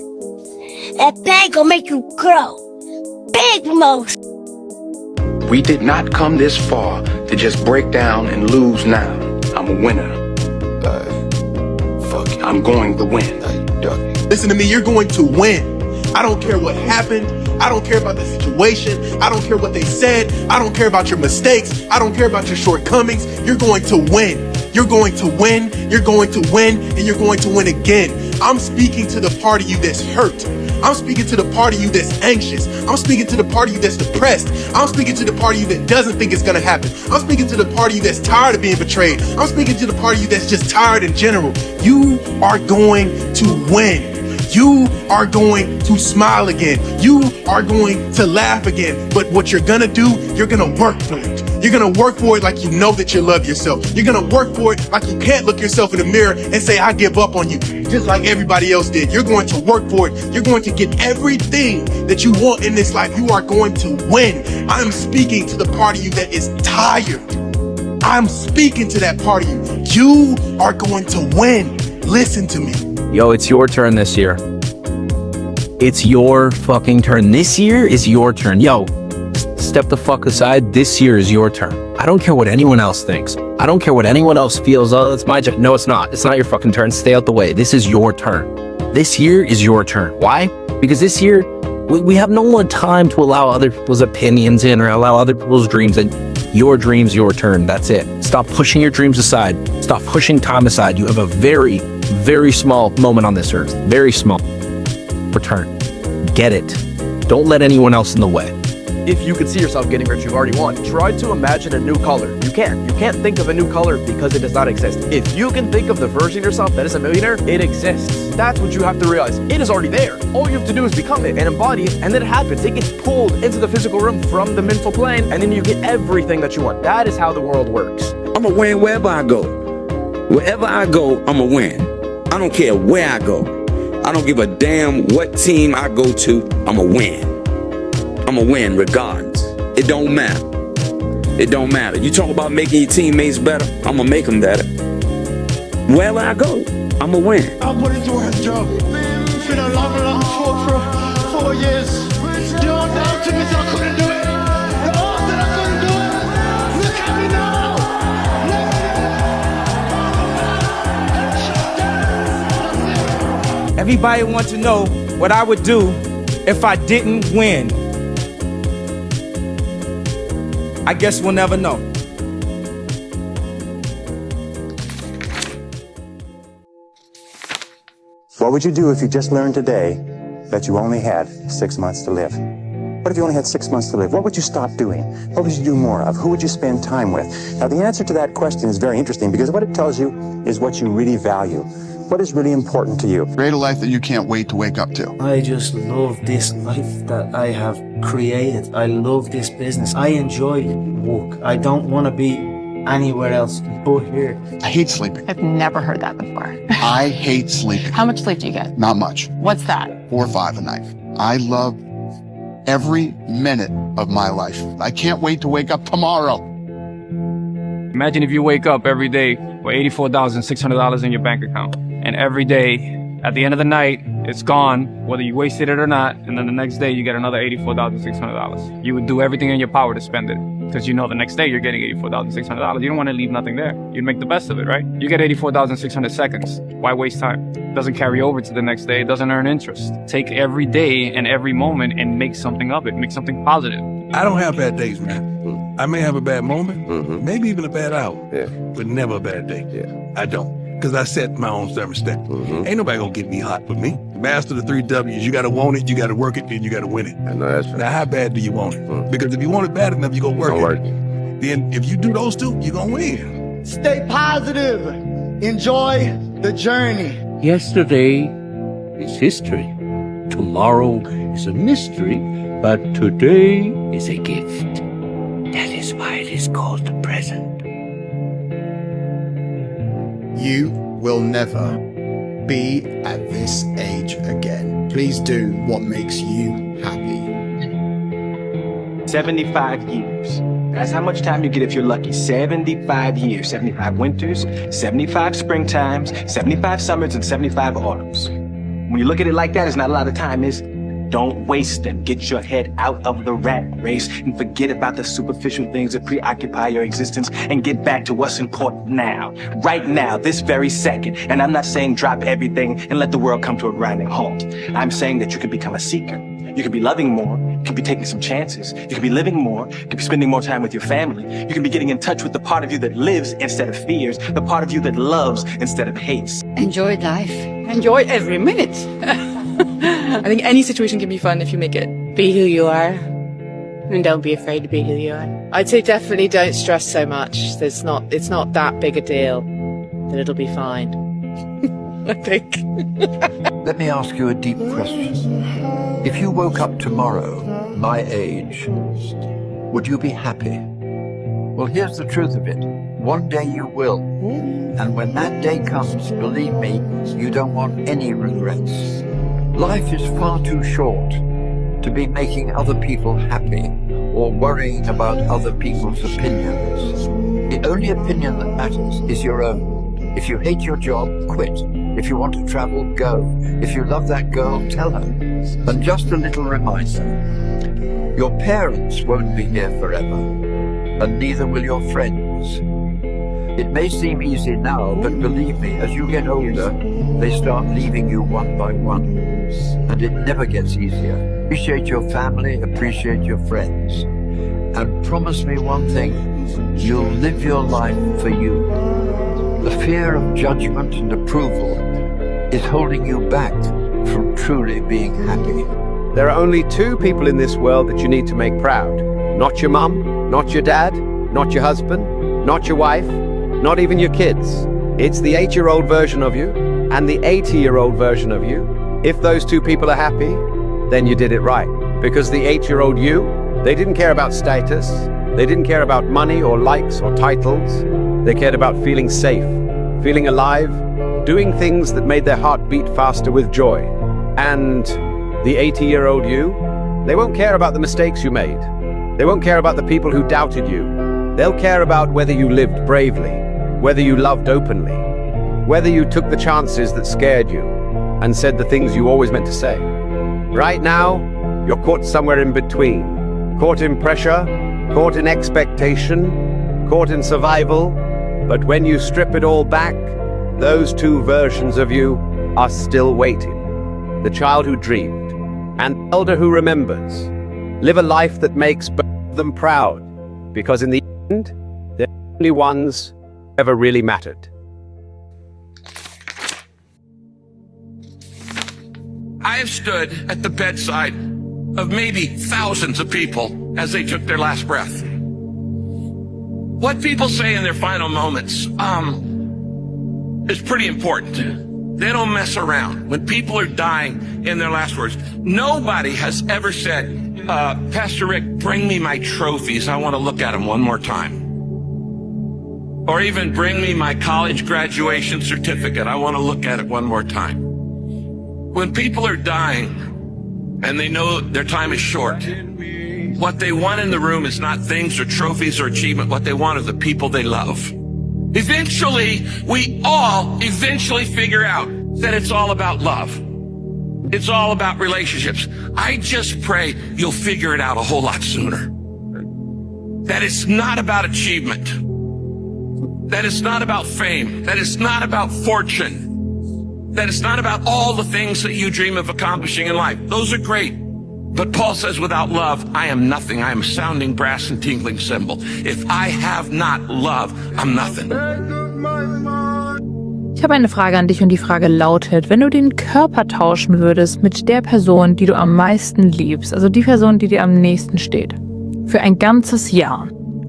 That bang gonna make you grow. Big most. We did not come this far to just break down and lose now. I'm a winner. Fuck it. I'm going to win. Listen to me, you're going to win. I don't care what happened. I don't care about the situation. I don't care what they said. I don't care about your mistakes. I don't care about your shortcomings. You're going to win. You're going to win. You're going to win. And you're going to win again. I'm speaking to the part of you that's hurt. I'm speaking to the part of you that's anxious. I'm speaking to the part of you that's depressed. I'm speaking to the part of you that doesn't think it's gonna happen. I'm speaking to the part of you that's tired of being betrayed. I'm speaking to the part of you that's just tired in general. You are going to win. You are going to smile again. You are going to laugh again. But what you're gonna do, you're gonna work for it. You're gonna work for it like you know that you love yourself. You're gonna work for it like you can't look yourself in the mirror and say, I give up on you, just like everybody else did. You're going to work for it. You're going to get everything that you want in this life. You are going to win. I'm speaking to the part of you that is tired. I'm speaking to that part of you. You are going to win. Listen to me. Yo, it's your turn this year. It's your fucking turn. This year is your turn. Yo, step the fuck aside. This year is your turn. I don't care what anyone else thinks. I don't care what anyone else feels. Oh, that's my turn. No, it's not. It's not your fucking turn. Stay out the way. This is your turn. This year is your turn. Why? Because this year, we have no more time to allow other people's opinions in or allow other people's dreams in. Your dreams, your turn. That's it. Stop pushing your dreams aside. Stop pushing time aside. You have a very, very small moment on this earth. Very small. Return. Get it. Don't let anyone else in the way. If you could see yourself getting rich, you've already won. Try to imagine a new color. You can't. You can't think of a new color because it does not exist. If you can think of the version of yourself that is a millionaire, it exists. That's what you have to realize. It is already there. All you have to do is become it and embody it, and then it happens. It gets pulled into the physical room from the mental plane, and then you get everything that you want. That is how the world works. I'm a win wherever I go. Wherever I go, I'm a win. I don't care where I go. I don't give a damn what team I go to. I'm a win. I'm a win regardless. It don't matter. It don't matter. You talk about making your teammates better, I'm gonna make them better. Wherever I go, I'm a win. I'll put it to work, Joe. It's been a long for 4 years. You don't doubt to me, so I couldn't do it. The odds that I couldn't do it. Look at me now. Everybody wants to know what I would do if I didn't win. I guess we'll never know. What would you do if you just learned today that you only had 6 months to live? What if you only had 6 months to live? What would you stop doing? What would you do more of? Who would you spend time with? Now, the answer to that question is very interesting because what it tells you is what you really value. What is really important to you? Create a life that you can't wait to wake up to. I just love this life that I have created. I love this business. I enjoy work. I don't want to be anywhere else but here. I hate sleeping. I've never heard that before. I hate sleeping. How much sleep do you get? Not much. What's that? 4 or 5 a night. I love every minute of my life. I can't wait to wake up tomorrow. Imagine if you wake up every day with $84,600 in your bank account. And every day, at the end of the night, It's gone, whether you wasted it or not, and then the next day you get another $84,600. You would do everything in your power to spend it, because you know the next day you're getting $84,600. You don't want to leave nothing there. You'd make the best of it, right? You get 84,600 seconds. Why waste time? It doesn't carry over to the next day. It doesn't earn interest. Take every day and every moment and make something of it. Make something positive. I don't have bad days, man. I may have a bad moment, maybe even a bad hour, but never a bad day. I don't, because I set my own thermostat. Ain't nobody gonna get me hot with me. Master the 3 W's. You gotta want it, you gotta work it, and you gotta win it. I know that's right. Now, how bad do you want it? Because if you want it bad enough, you gonna work it. Then if you do those two, you're gonna win. Stay positive. Enjoy the journey. Yesterday is history. Tomorrow is a mystery, but today is a gift. That is why it is called the present. You will never be at this age again. Please do what makes you happy. 75 years. That's how much time you get if you're lucky. 75 years. 75 winters, 75 springtimes, 75 summers, and 75 autumns. When you look at it like that, it's not a lot of time, is don't waste them. Get your head out of the rat race and forget about the superficial things that preoccupy your existence and get back to what's important now. Right now, this very second. And I'm not saying drop everything and let the world come to a grinding halt. I'm saying that you can become a seeker. You can be loving more. You can be taking some chances. You can be living more. You can be spending more time with your family. You can be getting in touch with the part of you that lives instead of fears, the part of you that loves instead of hates. Enjoy life. Enjoy every minute. I think any situation can be fun if you make it. Be who you are, and don't be afraid to be who you are. I'd say definitely don't stress so much. It's not that big a deal. That it'll be fine. I think. Let me ask you a deep question. If you woke up tomorrow, my age, would you be happy? Well, here's the truth of it. One day you will. And when that day comes, believe me, you don't want any regrets. Life is far too short to be making other people happy or worrying about other people's opinions. The only opinion that matters is your own. If you hate your job, quit. If you want to travel, go. If you love that girl, tell her. And just a little reminder, your parents won't be here forever, and neither will your friends. It may seem easy now, but believe me, as you get older, they start leaving you one by one. And it never gets easier. Appreciate your family, appreciate your friends. And promise me one thing, you'll live your life for you. The fear of judgment and approval is holding you back from truly being happy. There are only 2 people in this world that you need to make proud. Not your mum, not your dad, not your husband, not your wife, not even your kids. It's the 8-year-old version of you and the 80-year-old version of you. If those 2 people are happy, then you did it right. Because the 8-year-old you, they didn't care about status, they didn't care about money or likes or titles. They cared about feeling safe, feeling alive, doing things that made their heart beat faster with joy. And the 80-year-old you, they won't care about the mistakes you made. They won't care about the people who doubted you. They'll care about whether you lived bravely, whether you loved openly, whether you took the chances that scared you and said the things you always meant to say. Right now, you're caught somewhere in between. Caught in pressure, caught in expectation, caught in survival. But when you strip it all back, those 2 versions of you are still waiting. The child who dreamed and the elder who remembers. Live a life that makes both of them proud, because in the end, they're the only ones who ever really mattered. I have stood at the bedside of maybe thousands of people as they took their last breath. What people say in their final moments is pretty important. They don't mess around. When people are dying in their last words, nobody has ever said, Pastor Rick, bring me my trophies. I want to look at them one more time. Or even bring me my college graduation certificate. I want to look at it one more time. When people are dying and they know their time is short, what they want in the room is not things or trophies or achievement. What they want are the people they love. Eventually, we all figure out that it's all about love. It's all about relationships. I just pray you'll figure it out a whole lot sooner. That it's not about achievement. That it's not about fame. That it's not about fortune. That it's not about all the things that you dream of accomplishing in life. Those are great. But Paul says, without love, I am nothing. I am a sounding brass and tinkling cymbal. If I have not love, I'm nothing. Ich habe eine Frage an dich und die Frage lautet, wenn du den Körper tauschen würdest mit der Person, die du am meisten liebst, also die Person, die dir am nächsten steht, für ein ganzes Jahr,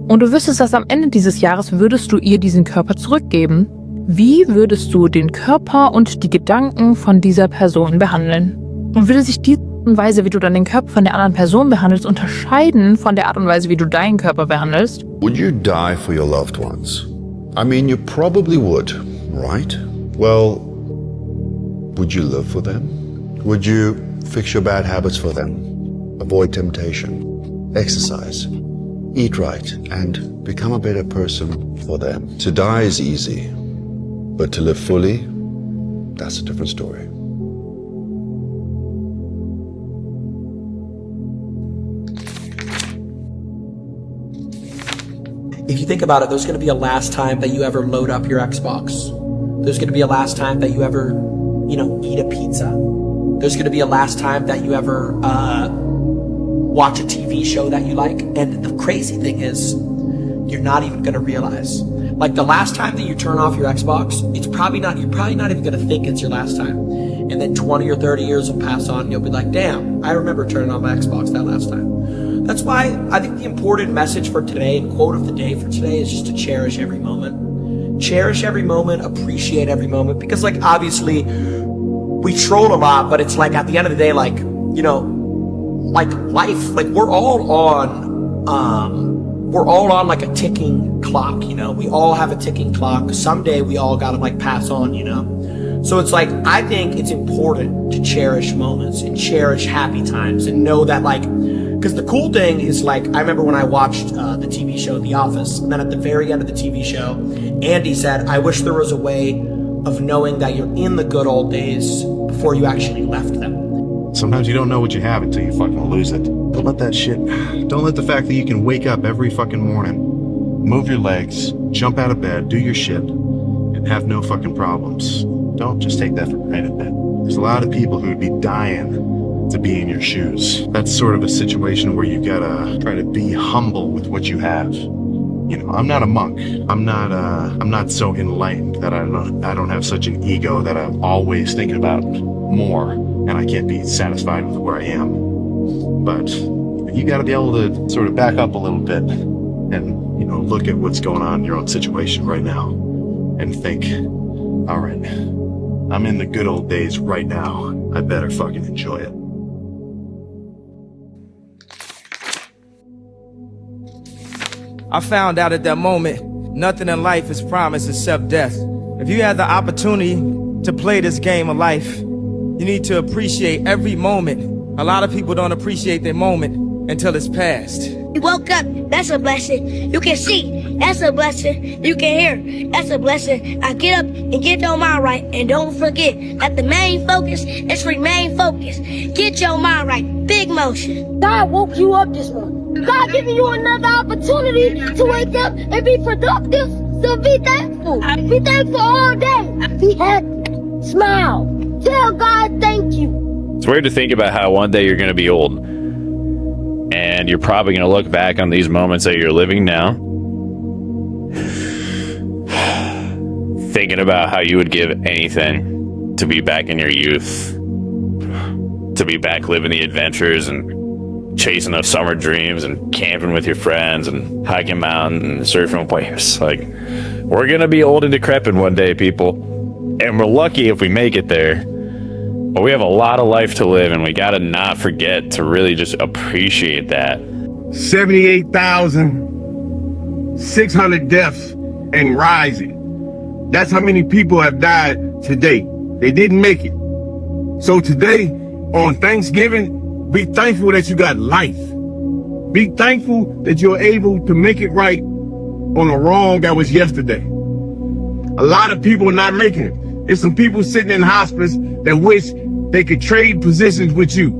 und du wüsstest, dass am Ende dieses Jahres würdest du ihr diesen Körper zurückgeben, wie würdest du den Körper und die Gedanken von dieser Person behandeln? Und würde sich die Art und Weise, wie du dann den Körper von der anderen Person behandelst, unterscheiden von der Art und Weise, wie du deinen Körper behandelst? Would you die for your loved ones? I mean, you probably would, right? Well, would you live for them? Would you fix your bad habits for them? Avoid temptation, exercise, eat right, and become a better person for them. To die is easy, but to live fully, that's a different story. If you think about it, there's going to be a last time that you ever load up your Xbox. There's going to be a last time that you ever, eat a pizza. There's going to be a last time that you ever watch a TV show that you like. And the crazy thing is, you're not even going to realize. Like the last time that you turn off your Xbox, you're probably not even going to think it's your last time. And then 20 or 30 years will pass on and you'll be like, damn, I remember turning on my Xbox that last time. That's why I think the important message for today and quote of the day for today is just to cherish every moment. Cherish every moment, appreciate every moment. Because like obviously we troll a lot, but it's like at the end of the day, like, like life, like we're all on like a ticking clock, we all have a ticking clock. Someday we all gotta like pass on, So it's like, I think it's important to cherish moments and cherish happy times and know that like, because the cool thing is like, I remember when I watched the TV show The Office, and then at the very end of the TV show, Andy said, I wish there was a way of knowing that you're in the good old days before you actually left them. Sometimes you don't know what you have until you fucking lose it. Don't let that shit, don't let the fact that you can wake up every fucking morning, move your legs, jump out of bed, do your shit, and have no fucking problems. Don't just take that for granted, man. There's a lot of people who would be dying to be in your shoes. That's sort of a situation where you gotta try to be humble with what you have. I'm not a monk. I'm not so enlightened that I don't have such an ego that I'm always thinking about more and I can't be satisfied with where I am. But you gotta be able to sort of back up a little bit and, look at what's going on in your own situation right now and think, all right, I'm in the good old days right now. I better fucking enjoy it. I found out at that moment, nothing in life is promised except death. If you had the opportunity to play this game of life, you need to appreciate every moment. A lot of people don't appreciate their moment until it's past. You woke up, that's a blessing. You can see, that's a blessing. You can hear, that's a blessing. I get up and get your mind right. And don't forget that the main focus is remain focused. Get your mind right. Big motion. God woke you up this morning. God giving you another opportunity to wake up and be productive. So be thankful. Be thankful all day. Be happy. Smile. Tell God thank you. It's weird to think about how one day you're going to be old. And you're probably going to look back on these moments that you're living now, thinking about how you would give anything to be back in your youth, to be back living the adventures and chasing those summer dreams and camping with your friends and hiking mountains and surfing waves. Like, we're going to be old and decrepit one day, people. And we're lucky if we make it there. But we have a lot of life to live, and we got to not forget to really just appreciate that. 78,600 deaths and rising. That's how many people have died today. They didn't make it. So today, on Thanksgiving, be thankful that you got life. Be thankful that you're able to make it right on a wrong that was yesterday. A lot of people are not making it. There's some people sitting in hospice that wish they could trade positions with you.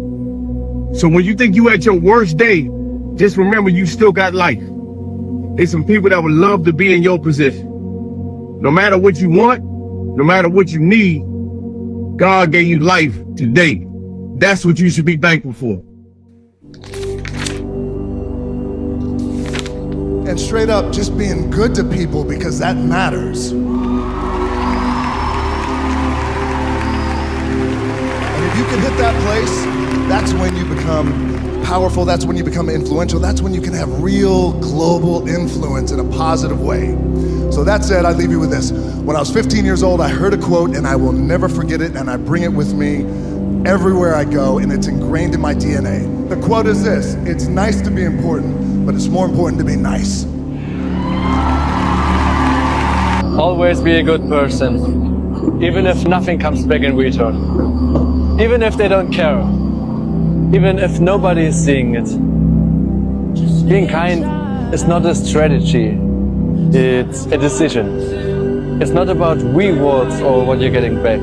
So when you think you at your worst day, just remember you still got life. There's some people that would love to be in your position. No matter what you want, no matter what you need, God gave you life today. That's what you should be thankful for. And straight up, just being good to people, because that matters. And if you can hit that place, that's when you become powerful, that's when you become influential, that's when you can have real global influence in a positive way. So that said, I leave you with this. When I was 15 years old, I heard a quote, and I will never forget it, and I bring it with me everywhere I go, and it's ingrained in my DNA. The quote is this: it's nice to be important, but it's more important to be nice. Always be a good person, even if nothing comes back in return. Even if they don't care. Even if nobody is seeing it. Being kind is not a strategy, it's a decision. It's not about rewards or what you're getting back.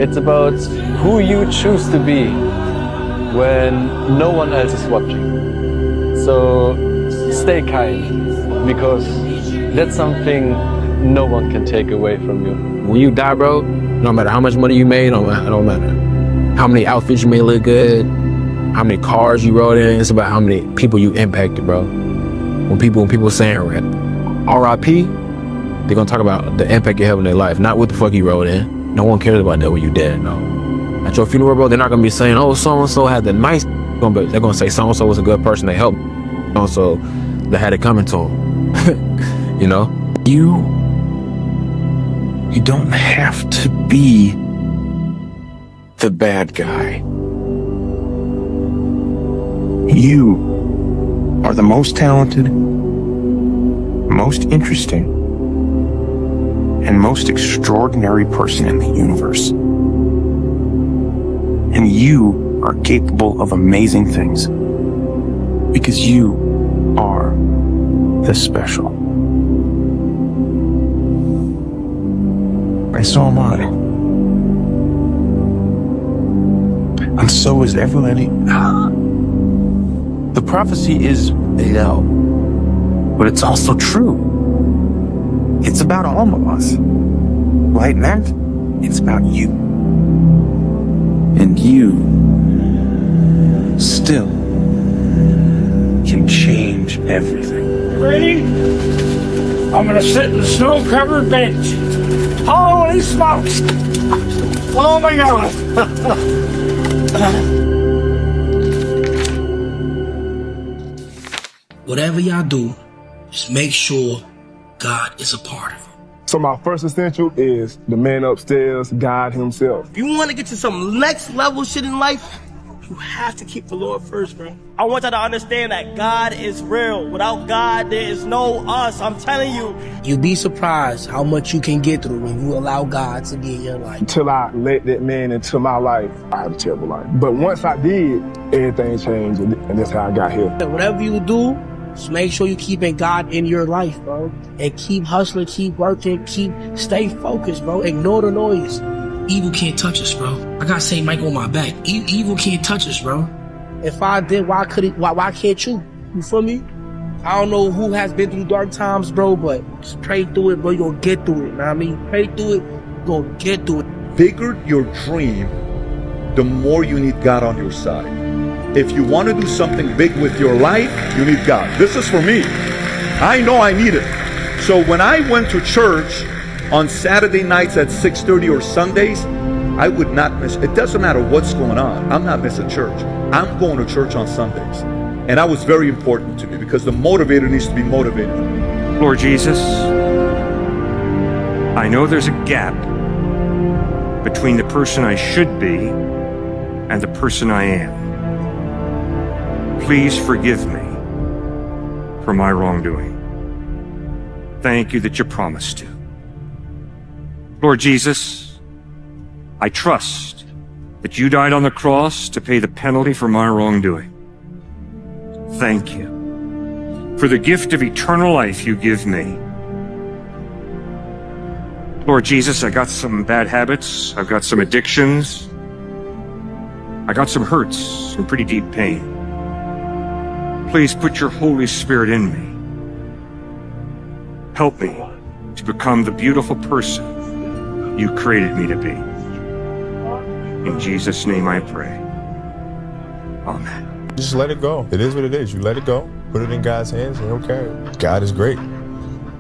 It's about who you choose to be when no one else is watching. So stay kind, because that's something no one can take away from you. When you die, bro, no matter how much money you made, it don't matter how many outfits you made look good, how many cars you rode in, it's about how many people you impacted, bro. When people saying R.I.P., they're gonna talk about the impact you have in their life, not what the fuck you rode in. No one cares about that when you're dead, no. At your funeral, bro, they're not gonna be saying, oh, so-and-so had the nice, they're gonna say so-and-so was a good person, they helped, so they had it coming to them. You know? You don't have to be the bad guy. You are the most talented, most interesting, and most extraordinary person in the universe. And you are capable of amazing things because you are the special. And so am I. And so is everybody. The prophecy is, but it's also true. It's about all of us. Right, Matt? It's about you. And you still can change everything. Ready? I'm gonna sit in the snow-covered bench. Holy smokes! Oh my God! Whatever y'all do, just make sure God is a part of it. So my first essential is the man upstairs, God himself. If you want to get to some next level shit in life, you have to keep the Lord first, bro. I want y'all to understand that God is real. Without God, there is no us. I'm telling you. You'll be surprised how much you can get through when you allow God to be in your life. Until I let that man into my life, I had a terrible life. But once I did, everything changed, and that's how I got here. Whatever you do, just make sure you keeping God in your life, bro. And keep hustling, keep working, stay focused, bro. Ignore the noise. Evil can't touch us, bro. I gotta say Mike on my back. Evil can't touch us, bro. If I did, why can't you? You feel me? I don't know who has been through dark times, bro, but just pray through it, bro. You're gonna get through it, know what I mean? Pray through it, you're gonna get through it. Bigger your dream, the more you need God on your side. If you want to do something big with your life, you need God. This is for me. I know I need it. So when I went to church on Saturday nights at 6:30 or Sundays, I would not miss. It doesn't matter what's going on. I'm not missing church. I'm going to church on Sundays. And that was very important to me because the motivator needs to be motivated. Lord Jesus, I know there's a gap between the person I should be and the person I am. Please forgive me for my wrongdoing. Thank you that you promised to. Lord Jesus, I trust that you died on the cross to pay the penalty for my wrongdoing. Thank you for the gift of eternal life you give me. Lord Jesus, I got some bad habits. I've got some addictions. I got some hurts, some pretty deep pain. Please put your Holy Spirit in me. Help me to become the beautiful person you created me to be. In Jesus' name I pray. Amen. Just let it go. It is what it is. You let it go. Put it in God's hands and he'll carry it. God is great.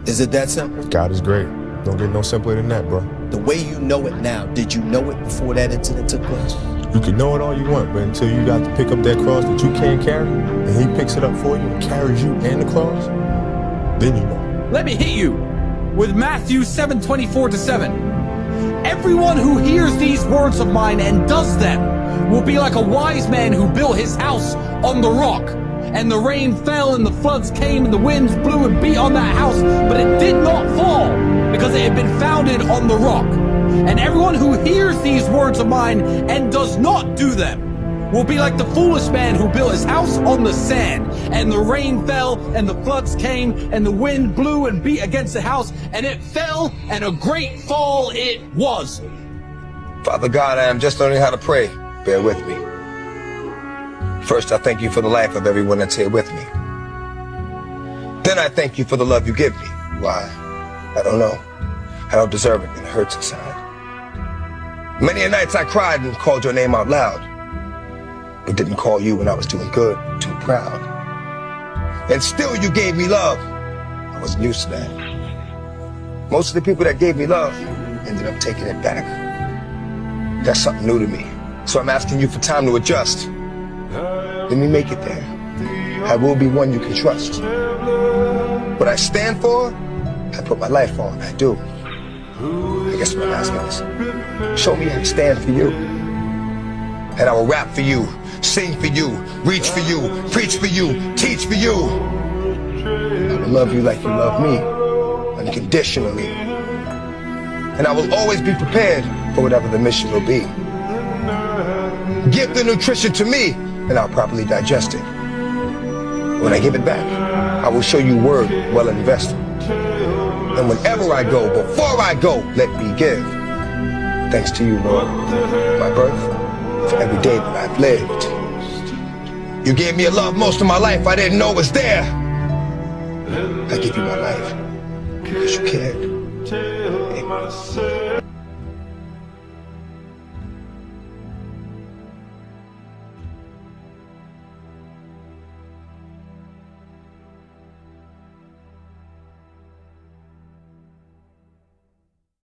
Is it that simple? God is great. Don't get no simpler than that, bro. The way you know it now, did you know it before that incident took place? You can know it all you want, but until you got to pick up that cross that you can't carry, and he picks it up for you and carries you and the cross, then you know. Let me hit you with Matthew 7:24-7. Everyone who hears these words of mine and does them will be like a wise man who built his house on the rock. And the rain fell and the floods came and the winds blew and beat on that house, but it did not fall because it had been founded on the rock. And everyone who hears these words of mine and does not do them will be like the foolish man who built his house on the sand. And the rain fell and the floods came and the wind blew and beat against the house and it fell, and a great fall it was. Father God, I am just learning how to pray. Bear with me. First, I thank you for the life of everyone that's here with me. Then I thank you for the love you give me. Why? I don't know. I don't deserve it, and it hurts inside. Many a nights I cried and called your name out loud, but didn't call you when I was doing good, too proud. And still you gave me love. I wasn't used to that. Most of the people that gave me love ended up taking it back. That's something new to me. So I'm asking you for time to adjust. Let me make it there. I will be one you can trust. What I stand for, I put my life on. I do. I guess what I'm asking is, show me how to stand for you. And I will rap for you, sing for you, reach for you, preach for you, teach for you. I will love you like you love me, unconditionally. And I will always be prepared for whatever the mission will be. Give the nutrition to me, and I'll properly digest it. When I give it back, I will show you word well invested. And whenever I go, before I go, let me give. Thanks to you, Lord, my birth, for every day that I've lived. You gave me a love most of my life I didn't know was there. I give you my life because you cared. Amen.